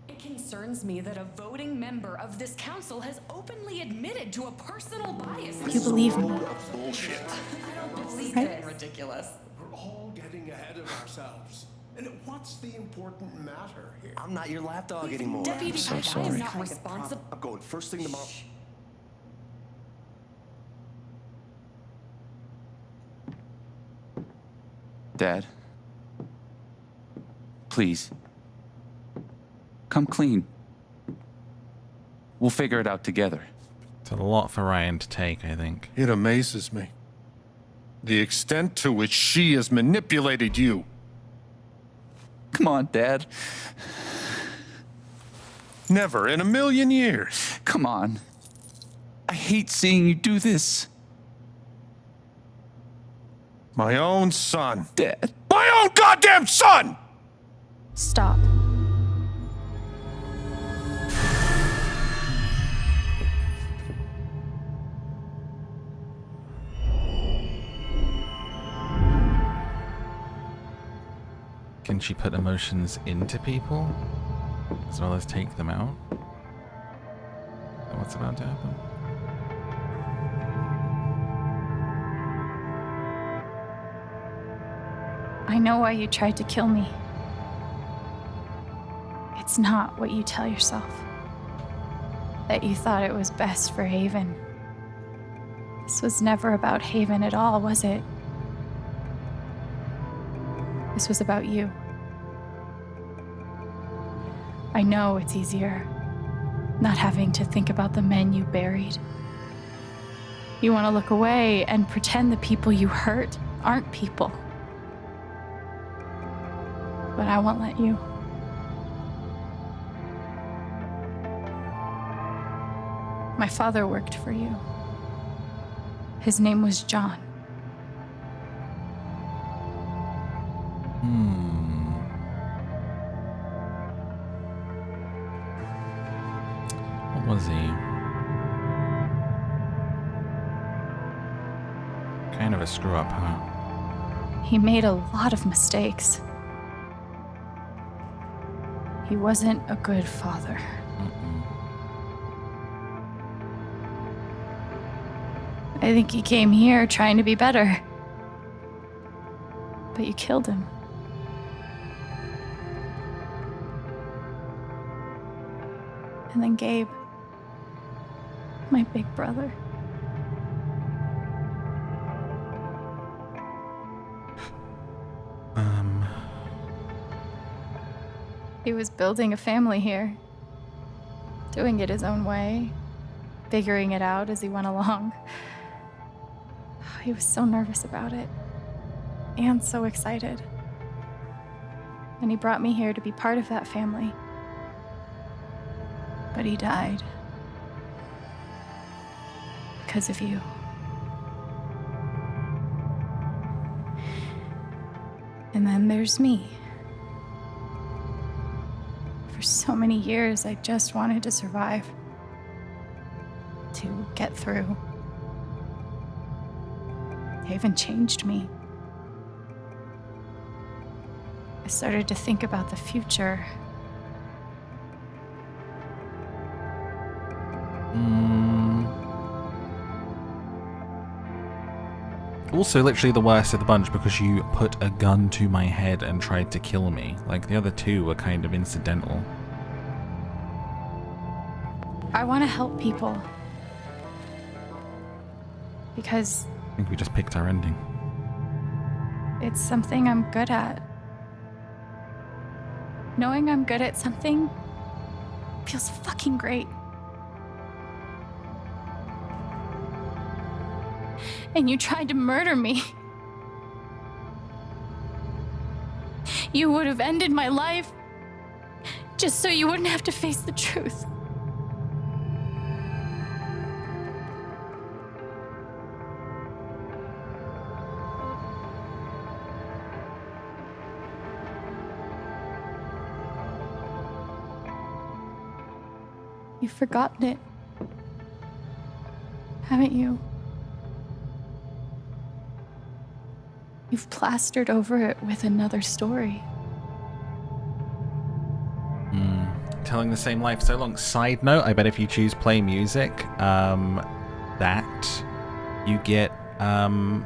It concerns me that a voting member of this council has openly admitted to a personal bias. You believe me. Bullshit. I don't believe Right? it. Ridiculous. We're all getting ahead of ourselves. And what's the important matter here? I'm not your lapdog anymore. Deputy I'm Pike, I am not responsible. I'm going first thing tomorrow. Dad. Please. Come clean. We'll figure it out together. It's a lot for Ryan to take, I think. It amazes me. The extent to which she has manipulated you. Come on, Dad. Never in a million years. Come on. I hate seeing you do this. My own son. Dad. My own goddamn son! Stop. Can she put emotions into people as well as take them out? Is that what's about to happen? I know why you tried to kill me. It's not what you tell yourself. That you thought it was best for Haven. This was never about Haven at all, was it? This was about you. I know it's easier not having to think about the men you buried. You want to look away and pretend the people you hurt aren't people. But I won't let you. My father worked for you. His name was John. What was he? Kind of a screw up, huh? He made a lot of mistakes. He wasn't a good father. I think he came here trying to be better. But you killed him. And then Gabe, my big brother. He was building a family here, doing it his own way, figuring it out as he went along. He was so nervous about it, and so excited. And he brought me here to be part of that family. But he died. Because of you. And then there's me. For so many years, I just wanted to survive. To get through. Haven changed me. I started to think about the future. Also, literally the worst of the bunch because you put a gun to my head and tried to kill me. Like, the other two were kind of incidental. I want to help people. Because I think we just picked our ending. it's something I'm good at. Knowing I'm good at something feels fucking great. And you tried to murder me. You would have ended my life just so you wouldn't have to face the truth. You've forgotten it, haven't you? You've plastered over it with another story. Telling the same life so long. Side note, I bet if you choose play music, that you get an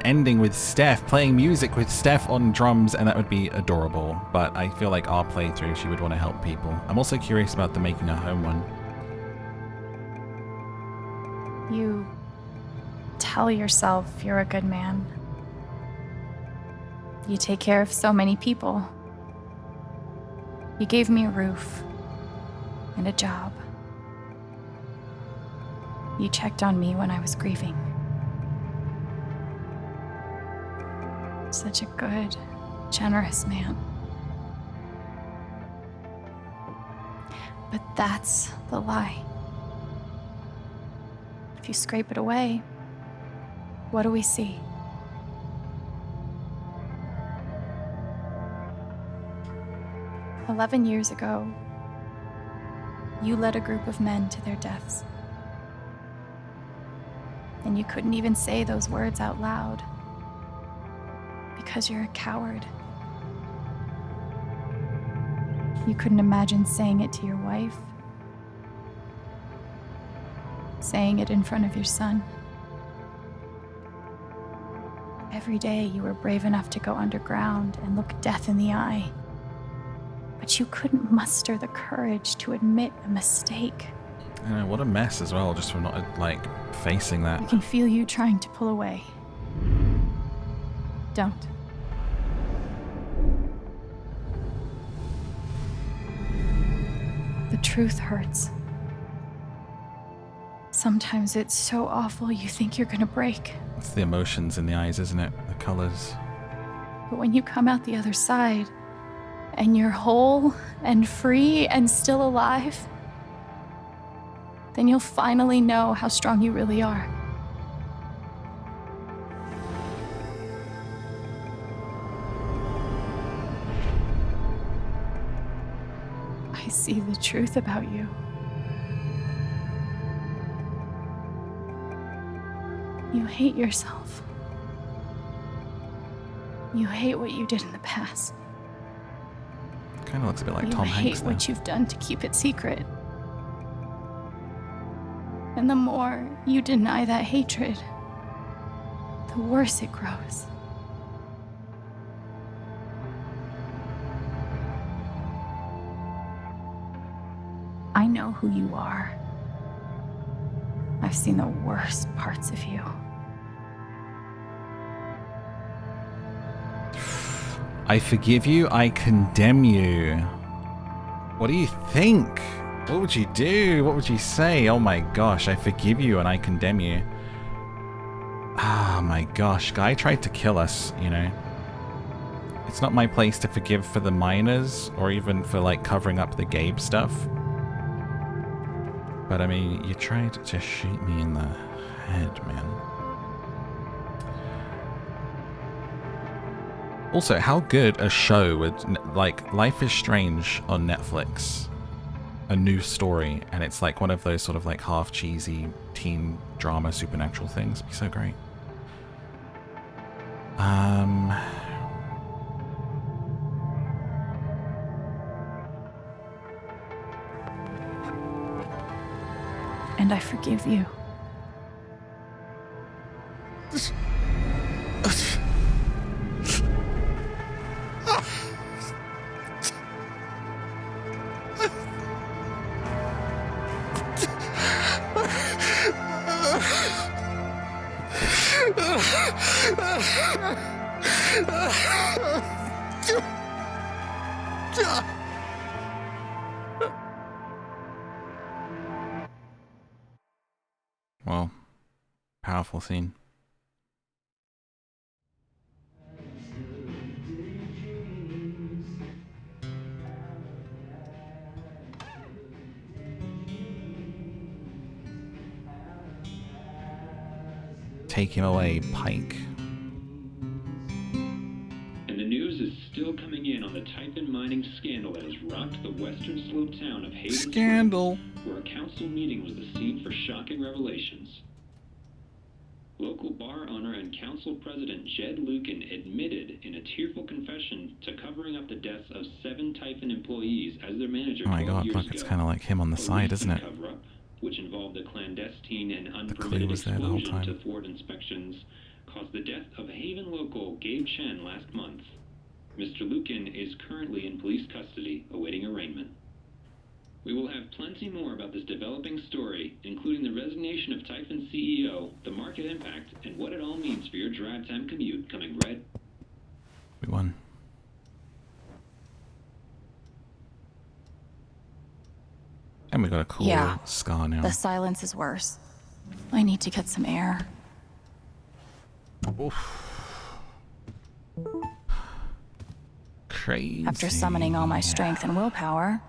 ending with Steph, playing music with Steph on drums, and that would be adorable. But I feel like our playthrough, she would want to help people. I'm also curious about the Making a Home one. You tell yourself you're a good man. You take care of so many people. You gave me a roof and a job. You checked on me when I was grieving. Such a good, generous man. But that's the lie. If you scrape it away, what do we see? "11 years ago, you led a group of men to their deaths. And you couldn't even say those words out loud because you're a coward. You couldn't imagine saying it to your wife, saying it in front of your son. Every day you were brave enough to go underground and look death in the eye. But you couldn't muster the courage to admit a mistake. I know, what a mess as well, just from not, like, facing that. I can feel you trying to pull away. Don't. The truth hurts. Sometimes it's so awful you think you're gonna break. It's the emotions in the eyes, isn't it? The colors. But when you come out the other side, and you're whole and free and still alive, then you'll finally know how strong you really are. I see the truth about you. You hate yourself. You hate what you did in the past. Kind of looks a bit like you Tom Hanks hate there. what you've done to keep it secret. And the more you deny that hatred, the worse it grows. I know who you are. I've seen the worst parts of you. I forgive you, I condemn you. What do you think? What would you do? What would you say? Oh my gosh, I forgive you and I condemn you. Ah, my gosh, guy tried to kill us, you know. It's not my place to forgive for the minors or even for like covering up the Gabe stuff. But I mean, you tried to shoot me in the head, man. Also, how good a show would, like, Life is Strange on Netflix, a new story, and it's like one of those sort of like half cheesy teen drama supernatural things. It'd be so great. And I forgive you. Well, powerful scene. Take him away, Pike. And the news is still coming in on the Typhon mining scandal that has rocked the western slope town of Haven Scandal. Springs, where a council meeting was the scene for shocking revelations. Local bar owner and council president Jed Lucan admitted in a tearful confession to covering up the deaths of 7 Typhon employees as their manager. Oh my god, look, it's kind of like him on the side, isn't it? Cover-up, which involved a clandestine and The clue unpermitted was there the whole explosion time. to thwart inspections, caused the death of Haven local Gabe Chen last month. Mr. Lucan is currently in police custody, awaiting arraignment. We will have plenty more about this developing story, including the resignation of Typhon CEO, the market impact, and what it all means for your drive time commute, coming right. We won. And we got a cool Yeah. scar now. The silence is worse. I need to get some air. Crazy. After summoning all my strength and willpower,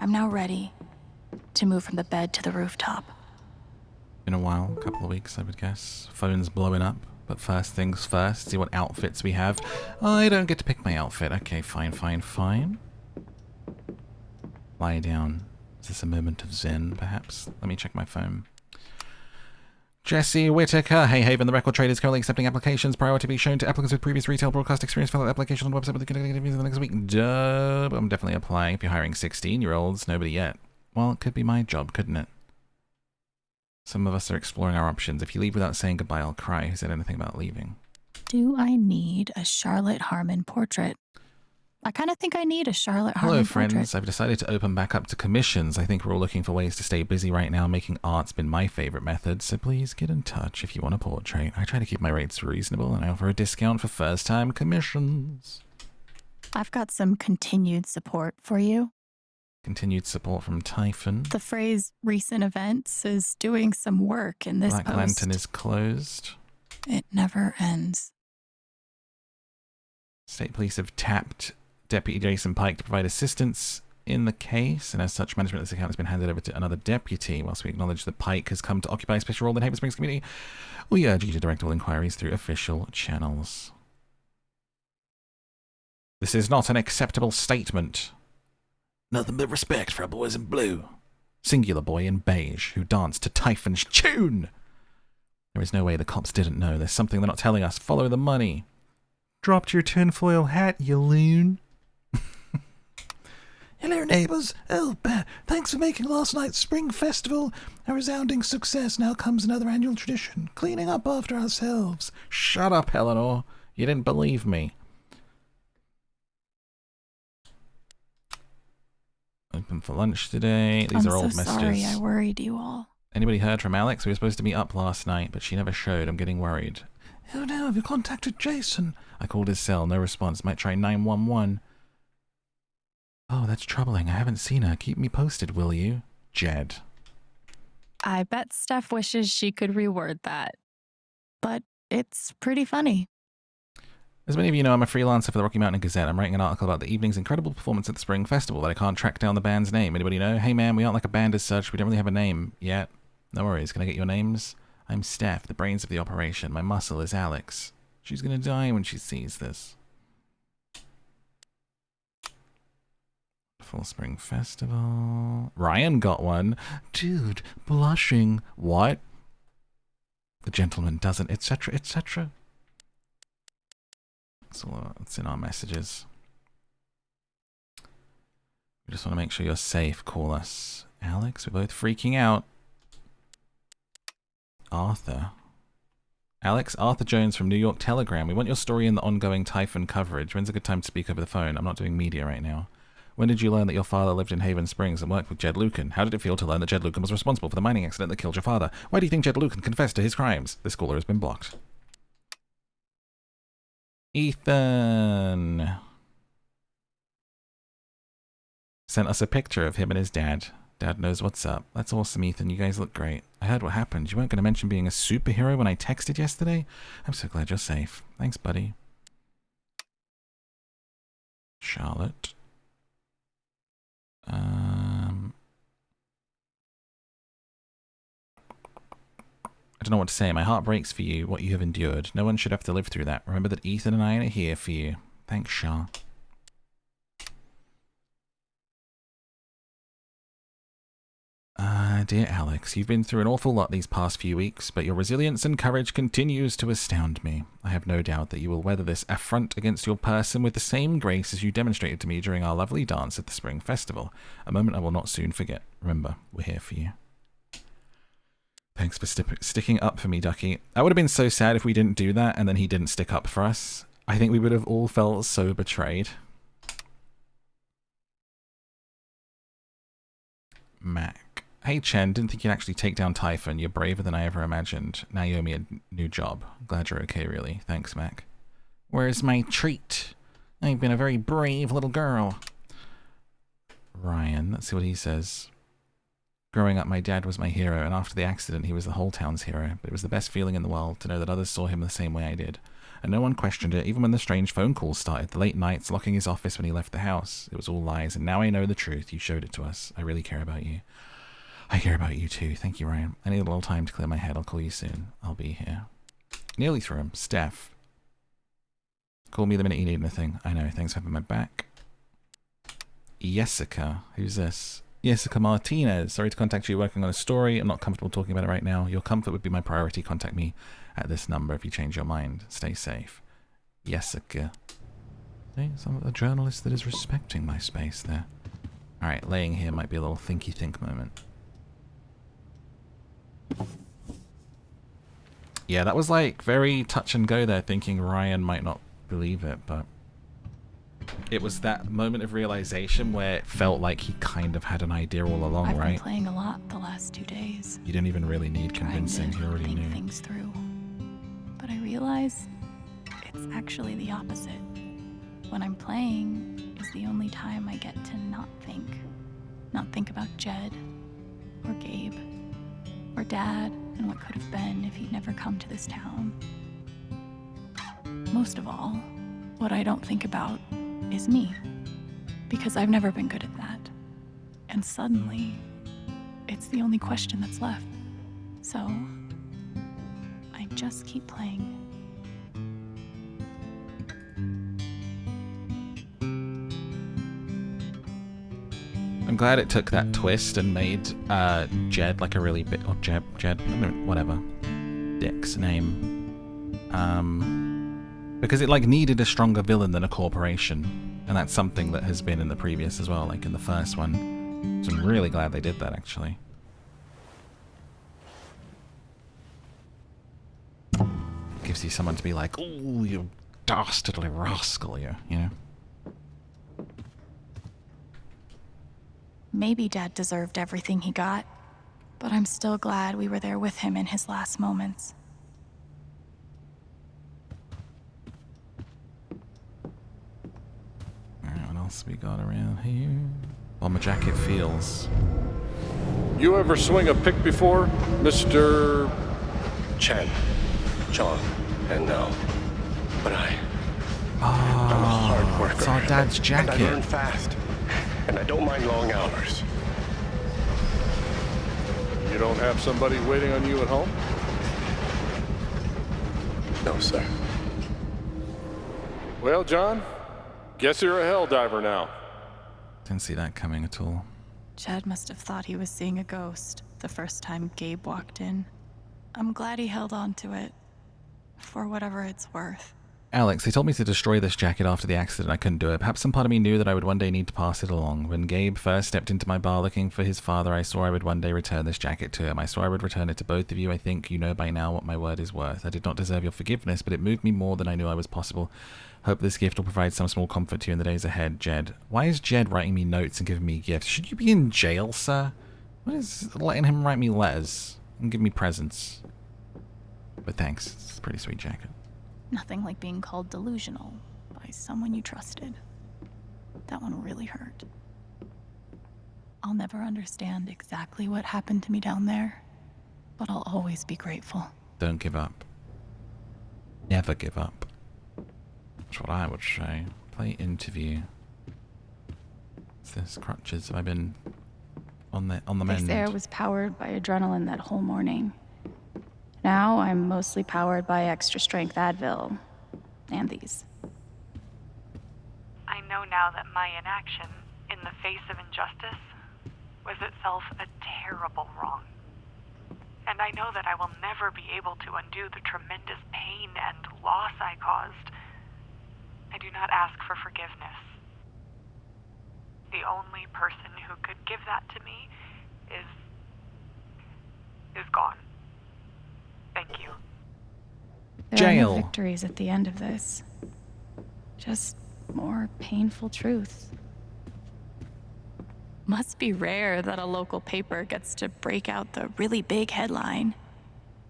I'm now ready to move from the bed to the rooftop. Been a while, a couple of weeks, I would guess. Phone's blowing up, but first things first, see what outfits we have. I don't get to pick my outfit. Okay, fine, fine, fine. Lie down. Is this a moment of zen, perhaps? Let me check my phone. Jesse Whitaker. Hey Haven, the record trade is currently accepting applications. Priority to be shown to applicants with previous retail broadcast experience. Fill out the application on the website with the interviews in the next week. Duh. I'm definitely applying. If you're hiring 16-year-olds, nobody yet. Well, it could be my job, couldn't it? Some of us are exploring our options. If you leave without saying goodbye, I'll cry. Who said anything about leaving? Do I need a Charlotte Harmon portrait? I kind of think I need a Charlotte Harmon Hello, portrait. friends. I've decided to open back up to commissions. I think we're all looking for ways to stay busy right now. Making art's been my favorite method, so please get in touch if you want a portrait. I try to keep my rates reasonable, and I offer a discount for first-time commissions. I've got some continued support for you. Continued support from Typhon. The phrase recent events is doing some work in this Black post. Lantern is closed. It never ends. State Police have tapped Deputy Jason Pike to provide assistance in the case, and as such, management of this account has been handed over to another deputy. Whilst we acknowledge that Pike has come to occupy a special role in Haven Springs community, we urge you to direct all inquiries through official channels. This is not an acceptable statement. Nothing but respect for our boys in blue. Singular boy in beige who danced to Typhon's tune. There is no way the cops didn't know. There's something they're not telling us. Follow the money. Dropped your tinfoil hat, you loon. Hello, neighbours. Oh, thanks for making last night's Spring Festival a resounding success. Now comes another annual tradition, cleaning up after ourselves. Shut up, Eleanor. You didn't believe me. Open for lunch today. These are old messages. I'm so sorry I worried you all. Anybody heard from Alex? We were supposed to meet up last night, but she never showed. I'm getting worried. Oh no, have you contacted Jason? I called his cell, no response. Might try 911. Oh, that's troubling. I haven't seen her. Keep me posted, will you? Jed. I bet Steph wishes she could reword that. But it's pretty funny. As many of you know, I'm a freelancer for the Rocky Mountain Gazette. I'm writing an article about the evening's incredible performance at the Spring Festival, but I can't track down the band's name. Anybody know? Hey man, we aren't like a band as such. We don't really have a name yet. No worries. Can I get your names? I'm Steph, the brains of the operation. My muscle is Alex. She's gonna die when she sees this. Full Spring Festival. Ryan got one. Dude, blushing. What? The gentleman doesn't, etc., etc. It's in our messages. We just want to make sure you're safe. Call us. Alex, we're both freaking out. Arthur. Alex, Arthur Jones from New York Telegram. We want your story in the ongoing Typhon coverage. When's a good time to speak over the phone? I'm not doing media right now. When did you learn that your father lived in Haven Springs and worked with Jed Lucan? How did it feel to learn that Jed Lucan was responsible for the mining accident that killed your father? Why do you think Jed Lucan confessed to his crimes? This caller has been blocked. Ethan sent us a picture of him and his dad. Dad knows what's up. That's awesome, Ethan. You guys look great. I heard what happened. You weren't going to mention being a superhero when I texted yesterday? I'm so glad you're safe. Thanks, buddy. Charlotte. I don't know what to say. My heart breaks for you, what you have endured. No one should have to live through that. Remember that Ethan and I are here for you. Thanks, Shah. Dear Alex, you've been through an awful lot these past few weeks, but your resilience and courage continues to astound me. I have no doubt that you will weather this affront against your person with the same grace as you demonstrated to me during our lovely dance at the Spring Festival. A moment I will not soon forget. Remember, we're here for you. Thanks for sticking up for me, Ducky. I would have been so sad if we didn't do that and then he didn't stick up for us. I think we would have all felt so betrayed. Mac. Hey Chen, didn't think you'd actually take down Typhon. You're braver than I ever imagined. Now you owe me a new job. Glad you're okay, really. Thanks, Mac. Where's my treat? I've been a very brave little girl. Ryan, let's see what he says. Growing up, my dad was my hero, and after the accident, he was the whole town's hero. But it was the best feeling in the world to know that others saw him the same way I did. And no one questioned it, even when the strange phone calls started, the late nights, locking his office when he left the house. It was all lies, and now I know the truth. You showed it to us. I really care about you. I care about you too. Thank you, Ryan. I need a little time to clear my head. I'll call you soon. I'll be here. Nearly through him. Steph. Call me the minute you need anything. I know. Thanks for having my back. Jessica. Who's this? Jessica Martinez. Sorry to contact you working on a story. I'm not comfortable talking about it right now. Your comfort would be my priority. Contact me at this number if you change your mind. Stay safe. Jessica. Hey, a journalist that is respecting my space there. Alright, laying here might be a little thinky think moment. Yeah, that was like very touch and go there, thinking Ryan might not believe it, but it was that moment of realization where it felt like he kind of had an idea all along, I've right? been playing a lot the last 2 days. You didn't even really need convincing, he already knew. Things through. But I realize it's actually the opposite. When I'm playing is the only time I get to not think. Not think about Jed, or Gabe, or Dad, and what could have been if he'd never come to this town. Most of all, what I don't think about is me, because I've never been good at that. And suddenly, it's the only question that's left. So, I just keep playing. I'm glad it took that twist and made Jed like a really big, or Jed, I mean, whatever, Dick's name. Because it like needed a stronger villain than a corporation, and that's something that has been in the previous as well, like in the first one. So I'm really glad they did that, actually. Gives you someone to be like, "Ooh, you dastardly rascal, you know." Maybe Dad deserved everything he got, but I'm still glad we were there with him in his last moments. Alright, what else we got around here? Bomber jacket feels. You ever swing a pick before, Mr. Chen, John, and now. But I'm a Oh, hard worker. it's our dad's And jacket. I learn fast. And I don't mind long hours. You don't have somebody waiting on you at home? No, sir. Well, John, guess you're a hell diver now. Didn't see that coming at all. Jed must have thought he was seeing a ghost the first time Gabe walked in. I'm glad he held on to it, for whatever it's worth. Alex, they told me to destroy this jacket after the accident. I couldn't do it. Perhaps some part of me knew that I would one day need to pass it along. When Gabe first stepped into my bar looking for his father, I saw I would one day return this jacket to him. I saw I would return it to both of you. I think you know by now what my word is worth. I did not deserve your forgiveness, but it moved me more than I knew I was possible. Hope this gift will provide some small comfort to you in the days ahead, Jed. Why is Jed writing me notes and giving me gifts? Should you be in jail, sir? What is letting him write me letters and give me presents? But thanks. It's a pretty sweet jacket. Nothing like being called delusional by someone you trusted. That one really hurt. I'll never understand exactly what happened to me down there, but I'll always be grateful. Don't give up. Never give up. That's what I would say. Play interview. What's this? Crutches. Have I been on the mend? This air was powered by adrenaline that whole morning. Now I'm mostly powered by extra strength Advil and these. I know now that my inaction in the face of injustice was itself a terrible wrong. And I know that I will never be able to undo the tremendous pain and loss I caused. I do not ask for forgiveness. The only person who could give that to me is gone. Thank you. There are no victories at the end of this. Just more painful truth. Must be rare that a local paper gets to break out the really big headline.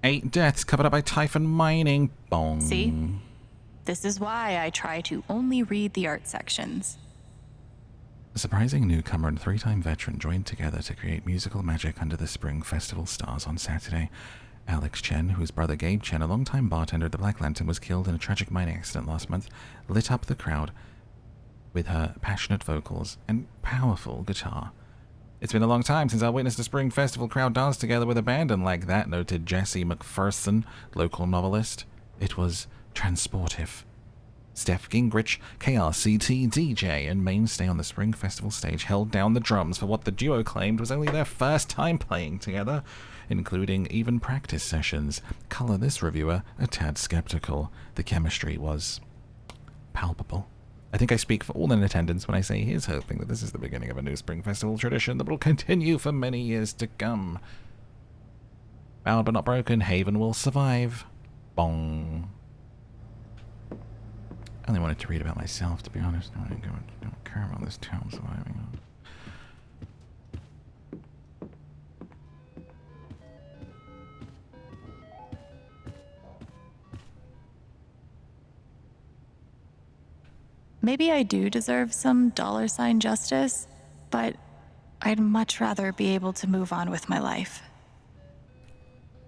8 deaths covered up by Typhon mining. Bong. See? This is why I try to only read the art sections. A surprising newcomer and 3-time veteran joined together to create musical magic under the Spring Festival stars on Saturday. Alex Chen, whose brother Gabe Chen, a longtime bartender at the Black Lantern, was killed in a tragic mining accident last month, lit up the crowd with her passionate vocals and powerful guitar. It's been a long time since I witnessed a Spring Festival crowd dance together with abandon like that, noted Jesse McPherson, local novelist. It was transportive. Steph Gingrich, KRCT DJ and mainstay on the Spring Festival stage, held down the drums for what the duo claimed was only their first time playing together, including even practice sessions. Color this reviewer a tad skeptical. The chemistry was palpable. I think I speak for all in attendance when I say here's hoping that this is the beginning of a new Spring Festival tradition that will continue for many years to come. Bound but not broken, Haven will survive. Bong. I only wanted to read about myself, to be honest. I don't care about this town surviving. Maybe I do deserve some $ justice, but I'd much rather be able to move on with my life.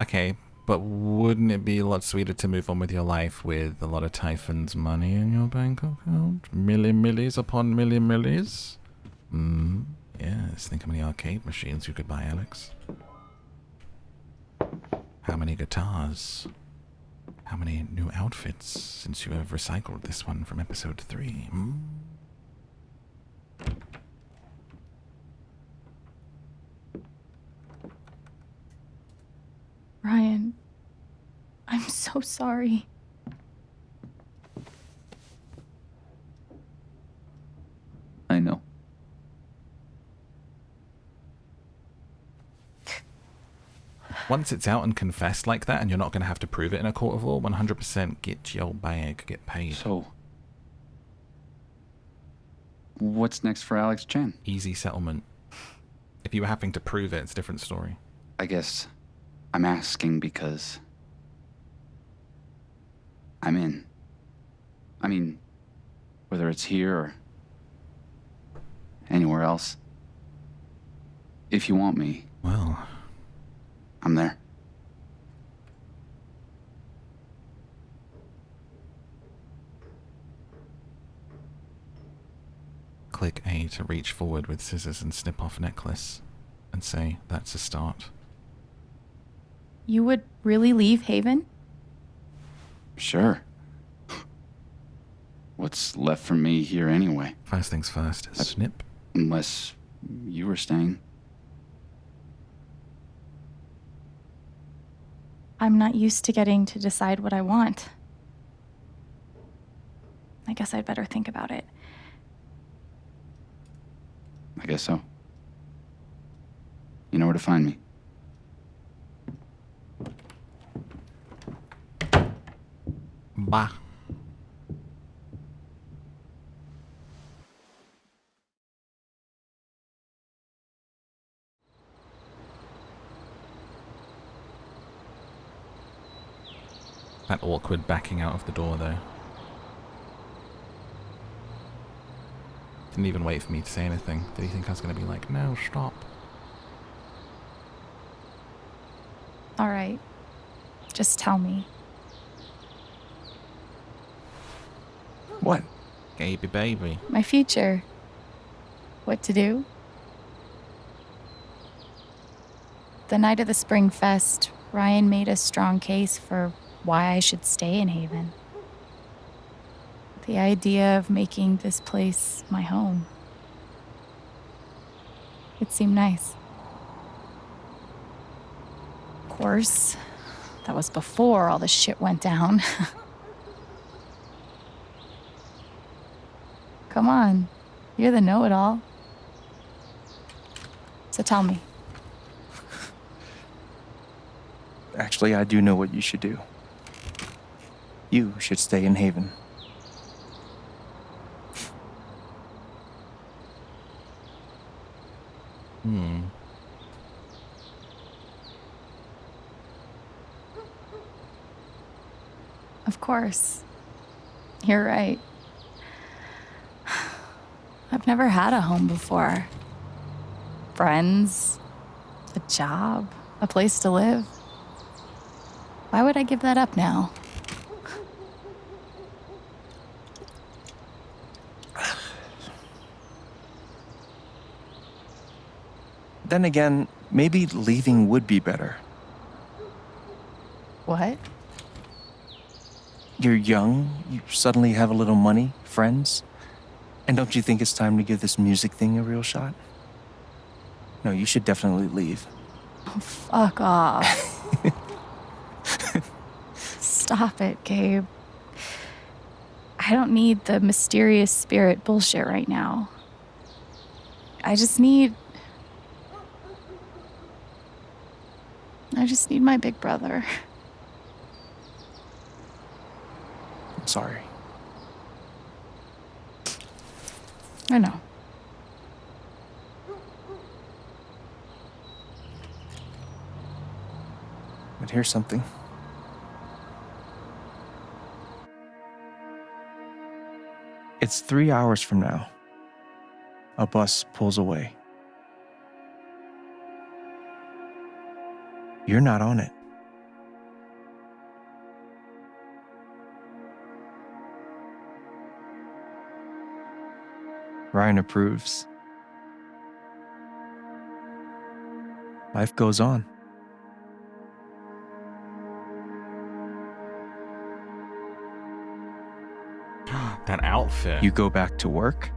Okay, but wouldn't it be a lot sweeter to move on with your life with a lot of Typhon's money in your bank account? Millies upon millies? Yes, think how many arcade machines you could buy, Alex. How many guitars? How many new outfits since you have recycled this one from episode 3? Ryan, I'm so sorry. I know. Once it's out and confessed like that, and you're not going to have to prove it in a court of law, 100% get your bag, get paid. So, what's next for Alex Chen? Easy settlement. If you were having to prove it, it's a different story. I guess I'm asking because I'm in. I mean, whether it's here or anywhere else. If you want me, well, I'm there. Click A to reach forward with scissors and snip off necklace, and say, that's a start. You would really leave Haven? Sure. What's left for me here anyway? First things first, snip. Unless you were staying. I'm not used to getting to decide what I want. I guess I'd better think about it. I guess so. You know where to find me. Bah. That awkward backing out of the door, though. Didn't even wait for me to say anything. Did he think I was going to be like, no, stop? All right. Just tell me. What? Gaby baby. My future. What to do? The night of the Spring Fest, Ryan made a strong case for why I should stay in Haven. The idea of making this place my home. It seemed nice. Of course, that was before all the shit went down. Come on, you're the know-it-all. So tell me. Actually, I do know what you should do. You should stay in Haven. Of course. You're right. I've never had a home before. Friends, a job, a place to live. Why would I give that up now? Then again, maybe leaving would be better. What? You're young, you suddenly have a little money, friends. And don't you think it's time to give this music thing a real shot? No, you should definitely leave. Oh, fuck off. Stop it, Gabe. I don't need the mysterious spirit bullshit right now. I just need my big brother. I'm sorry. I know. But here's something. It's 3 hours from now. A bus pulls away. You're not on it. Ryan approves. Life goes on. That outfit. You go back to work.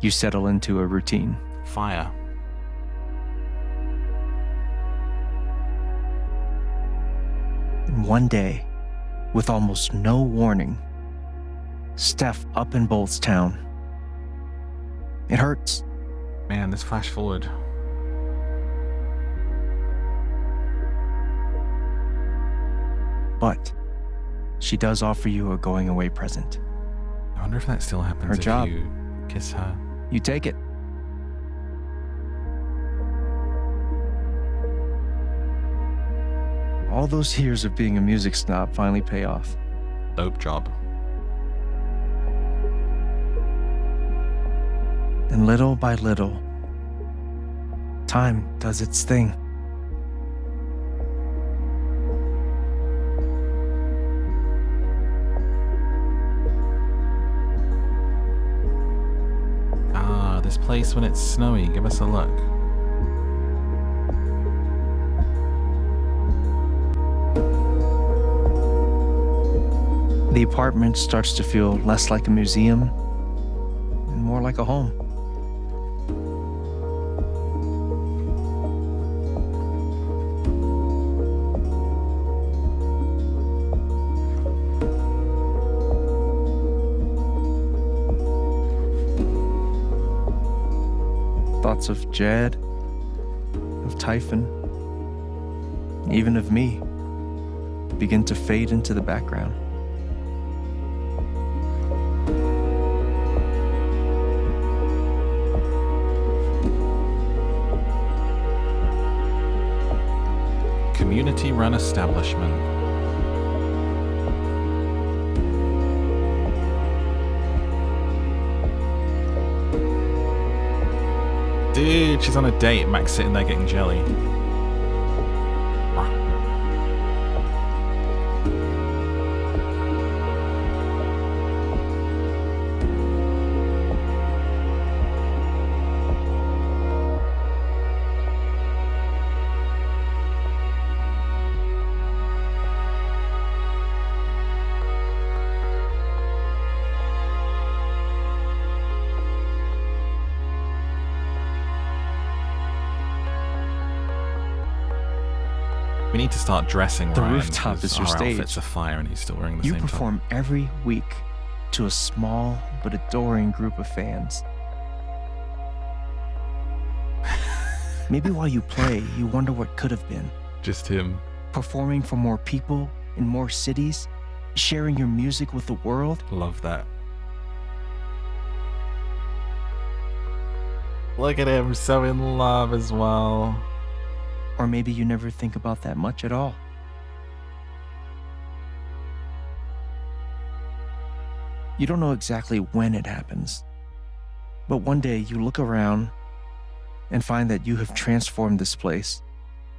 You settle into a routine. Fire. And one day, with almost no warning, Steph up and bolts town. It hurts. Man, this flash forward. But she does offer you a going away present. I wonder if that still happens Her if job. you kiss her. You take it. All those years of being a music snob finally pay off. Dope job. And little by little, time does its thing. Ah, this place when it's snowy. Give us a look. The apartment starts to feel less like a museum and more like a home. Thoughts of Jed, of Typhon, even of me begin to fade into the background. Community-run establishment. Dude, she's on a date. Mac's sitting there getting jelly. We need to start dressing The Ryan, rooftop because is your our stage. outfits are fire and he's still wearing the You same top. perform every week to a small but adoring group of fans. Maybe while you play, you wonder what could have been. Just him. Performing for more people in more cities, sharing your music with the world. Love that. Look at him, so in love as well. Or maybe you never think about that much at all. You don't know exactly when it happens, But one day you look around and find that you have transformed this place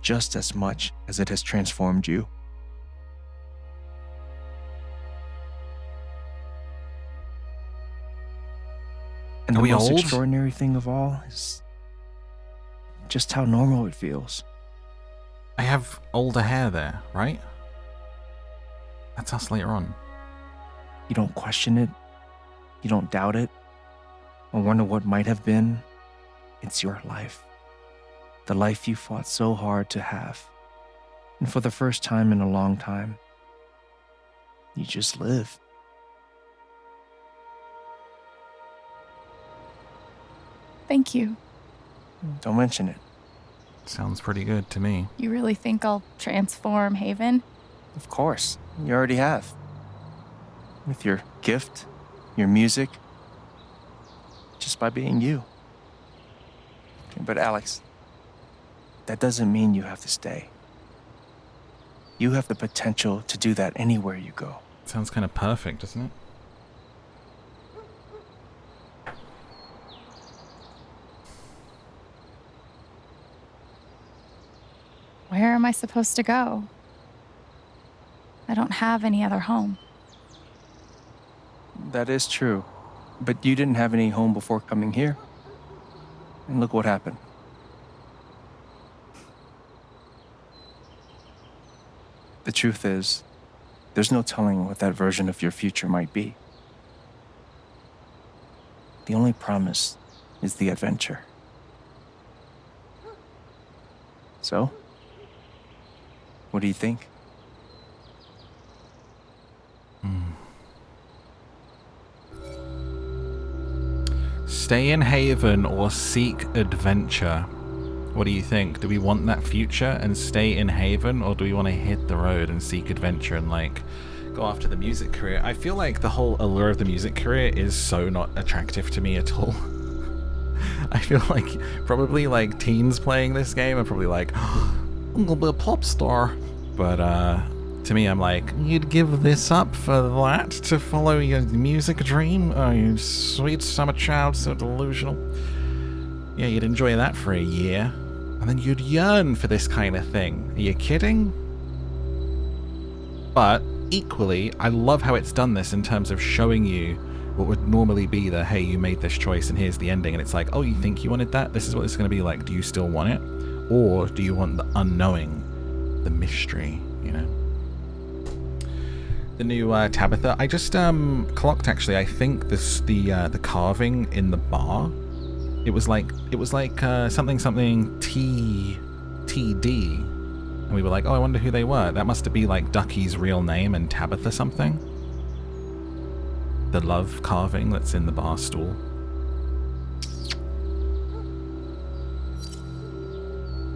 just as much as it has transformed you. And Are the we most old? extraordinary thing of all is just how normal it feels. I have older hair there, right? That's us later on. You don't question it, you don't doubt it, or wonder what might have been. It's your life. The life you fought so hard to have. And for the first time in a long time, you just live. Thank you. Don't mention it. Sounds pretty good to me. You really think I'll transform Haven? Of course, you already have. With your gift, your music, just by being you. But Alex, that doesn't mean you have to stay. You have the potential to do that anywhere you go. Sounds kind of perfect, doesn't it? Where am I supposed to go? I don't have any other home. That is true. But you didn't have any home before coming here. And look what happened. The truth is, there's no telling what that version of your future might be. The only promise is the adventure. So, what do you think? Stay in Haven or seek adventure? What do you think? Do we want that future and stay in Haven, or do we want to hit the road and seek adventure and like go after the music career? I feel like the whole allure of the music career is so not attractive to me at all. I feel like probably like teens playing this game are probably like, oh, I'm gonna be a pop star. But to me, I'm like, you'd give this up for that to follow your music dream? Oh, you sweet summer child, so delusional. Yeah, you'd enjoy that for a year, and then you'd yearn for this kind of thing. Are you kidding? But equally, I love how it's done this in terms of showing you what would normally be the, hey, you made this choice and here's the ending. And it's like, oh, you think you wanted that? This is what it's going to be like. Do you still want it? Or do you want the unknowing, the mystery, you know? The new Tabitha. I just clocked actually. I think the carving in the bar. It was like something TD, and we were like, oh, I wonder who they were. That must be like Ducky's real name and Tabitha something. The love carving that's in the bar stool.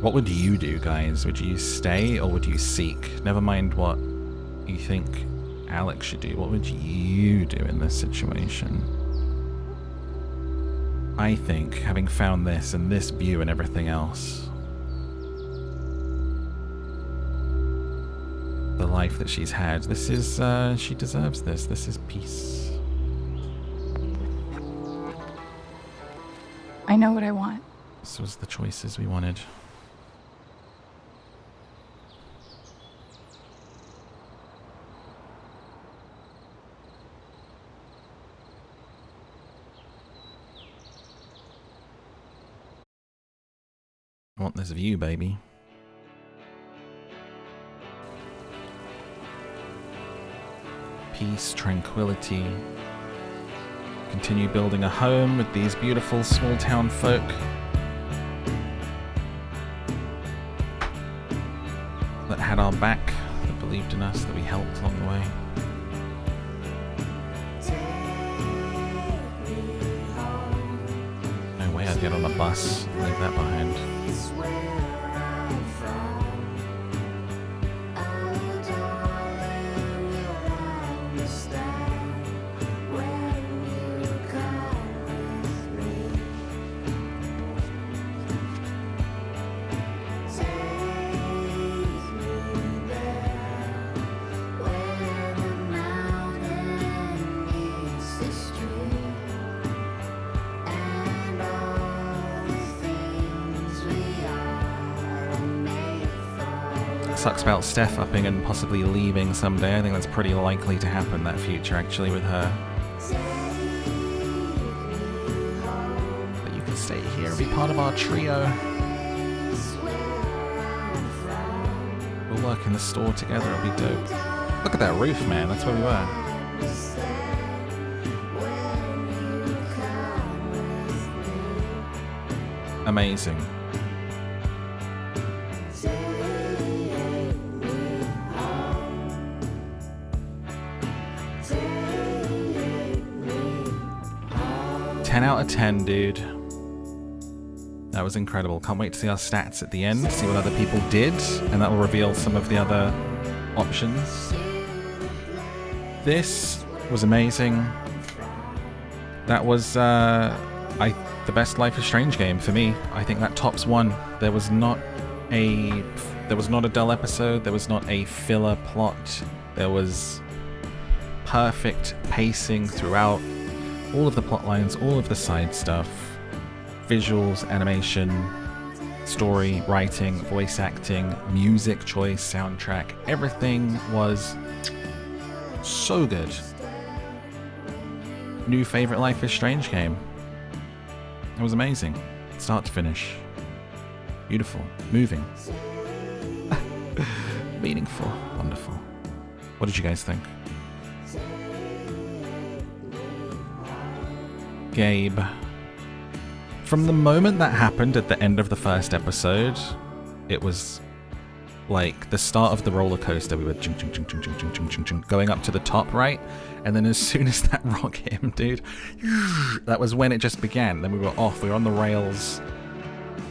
What would you do, guys? Would you stay or would you seek? Never mind what you think Alex should do. What would you do in this situation? I think, having found this and this view and everything else, the life that she's had, this is, she deserves this. This is peace. I know what I want. This was the choices we wanted. I want this view, baby. Peace, tranquility. Continue building a home with these beautiful small town folk. That had our back, that believed in us, that we helped along the way. No way I'd get on a bus and leave that behind. sucks about Steph upping and possibly leaving someday. I think that's pretty likely to happen, that future, actually, with her. But you can stay here and be part of our trio. We'll work in the store together, it'll be dope. Look at that roof, man, that's where we were. Amazing. Out of 10, dude. That was incredible. Can't wait to see our stats at the end, see what other people did, and that will reveal some of the other options. This was amazing. That was the best Life is Strange game for me. I think that tops one. There was not a dull episode. There was not a filler plot. There was perfect pacing throughout. All of the plot lines, all of the side stuff, visuals, animation, story, writing, voice acting, music choice, soundtrack, everything was so good. New favorite Life is Strange game. It was amazing. Start to finish. Beautiful. Moving. Meaningful. Wonderful. What did you guys think? Gabe. From the moment that happened at the end of the first episode, it was like the start of the roller coaster. We were chung, chung, chung, chung, chung, chung, chung, chung, chung, going up to the top, right? And then as soon as that rock hit him, dude, that was when it just began. Then we were off, we were on the rails,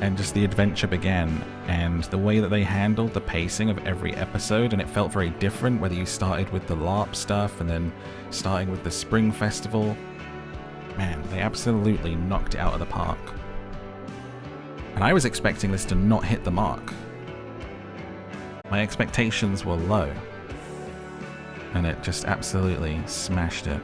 and just the adventure began. And the way that they handled the pacing of every episode, and it felt very different, whether you started with the LARP stuff and then starting with the Spring Festival. Man, they absolutely knocked it out of the park. And I was expecting this to not hit the mark. My expectations were low. And it just absolutely smashed it.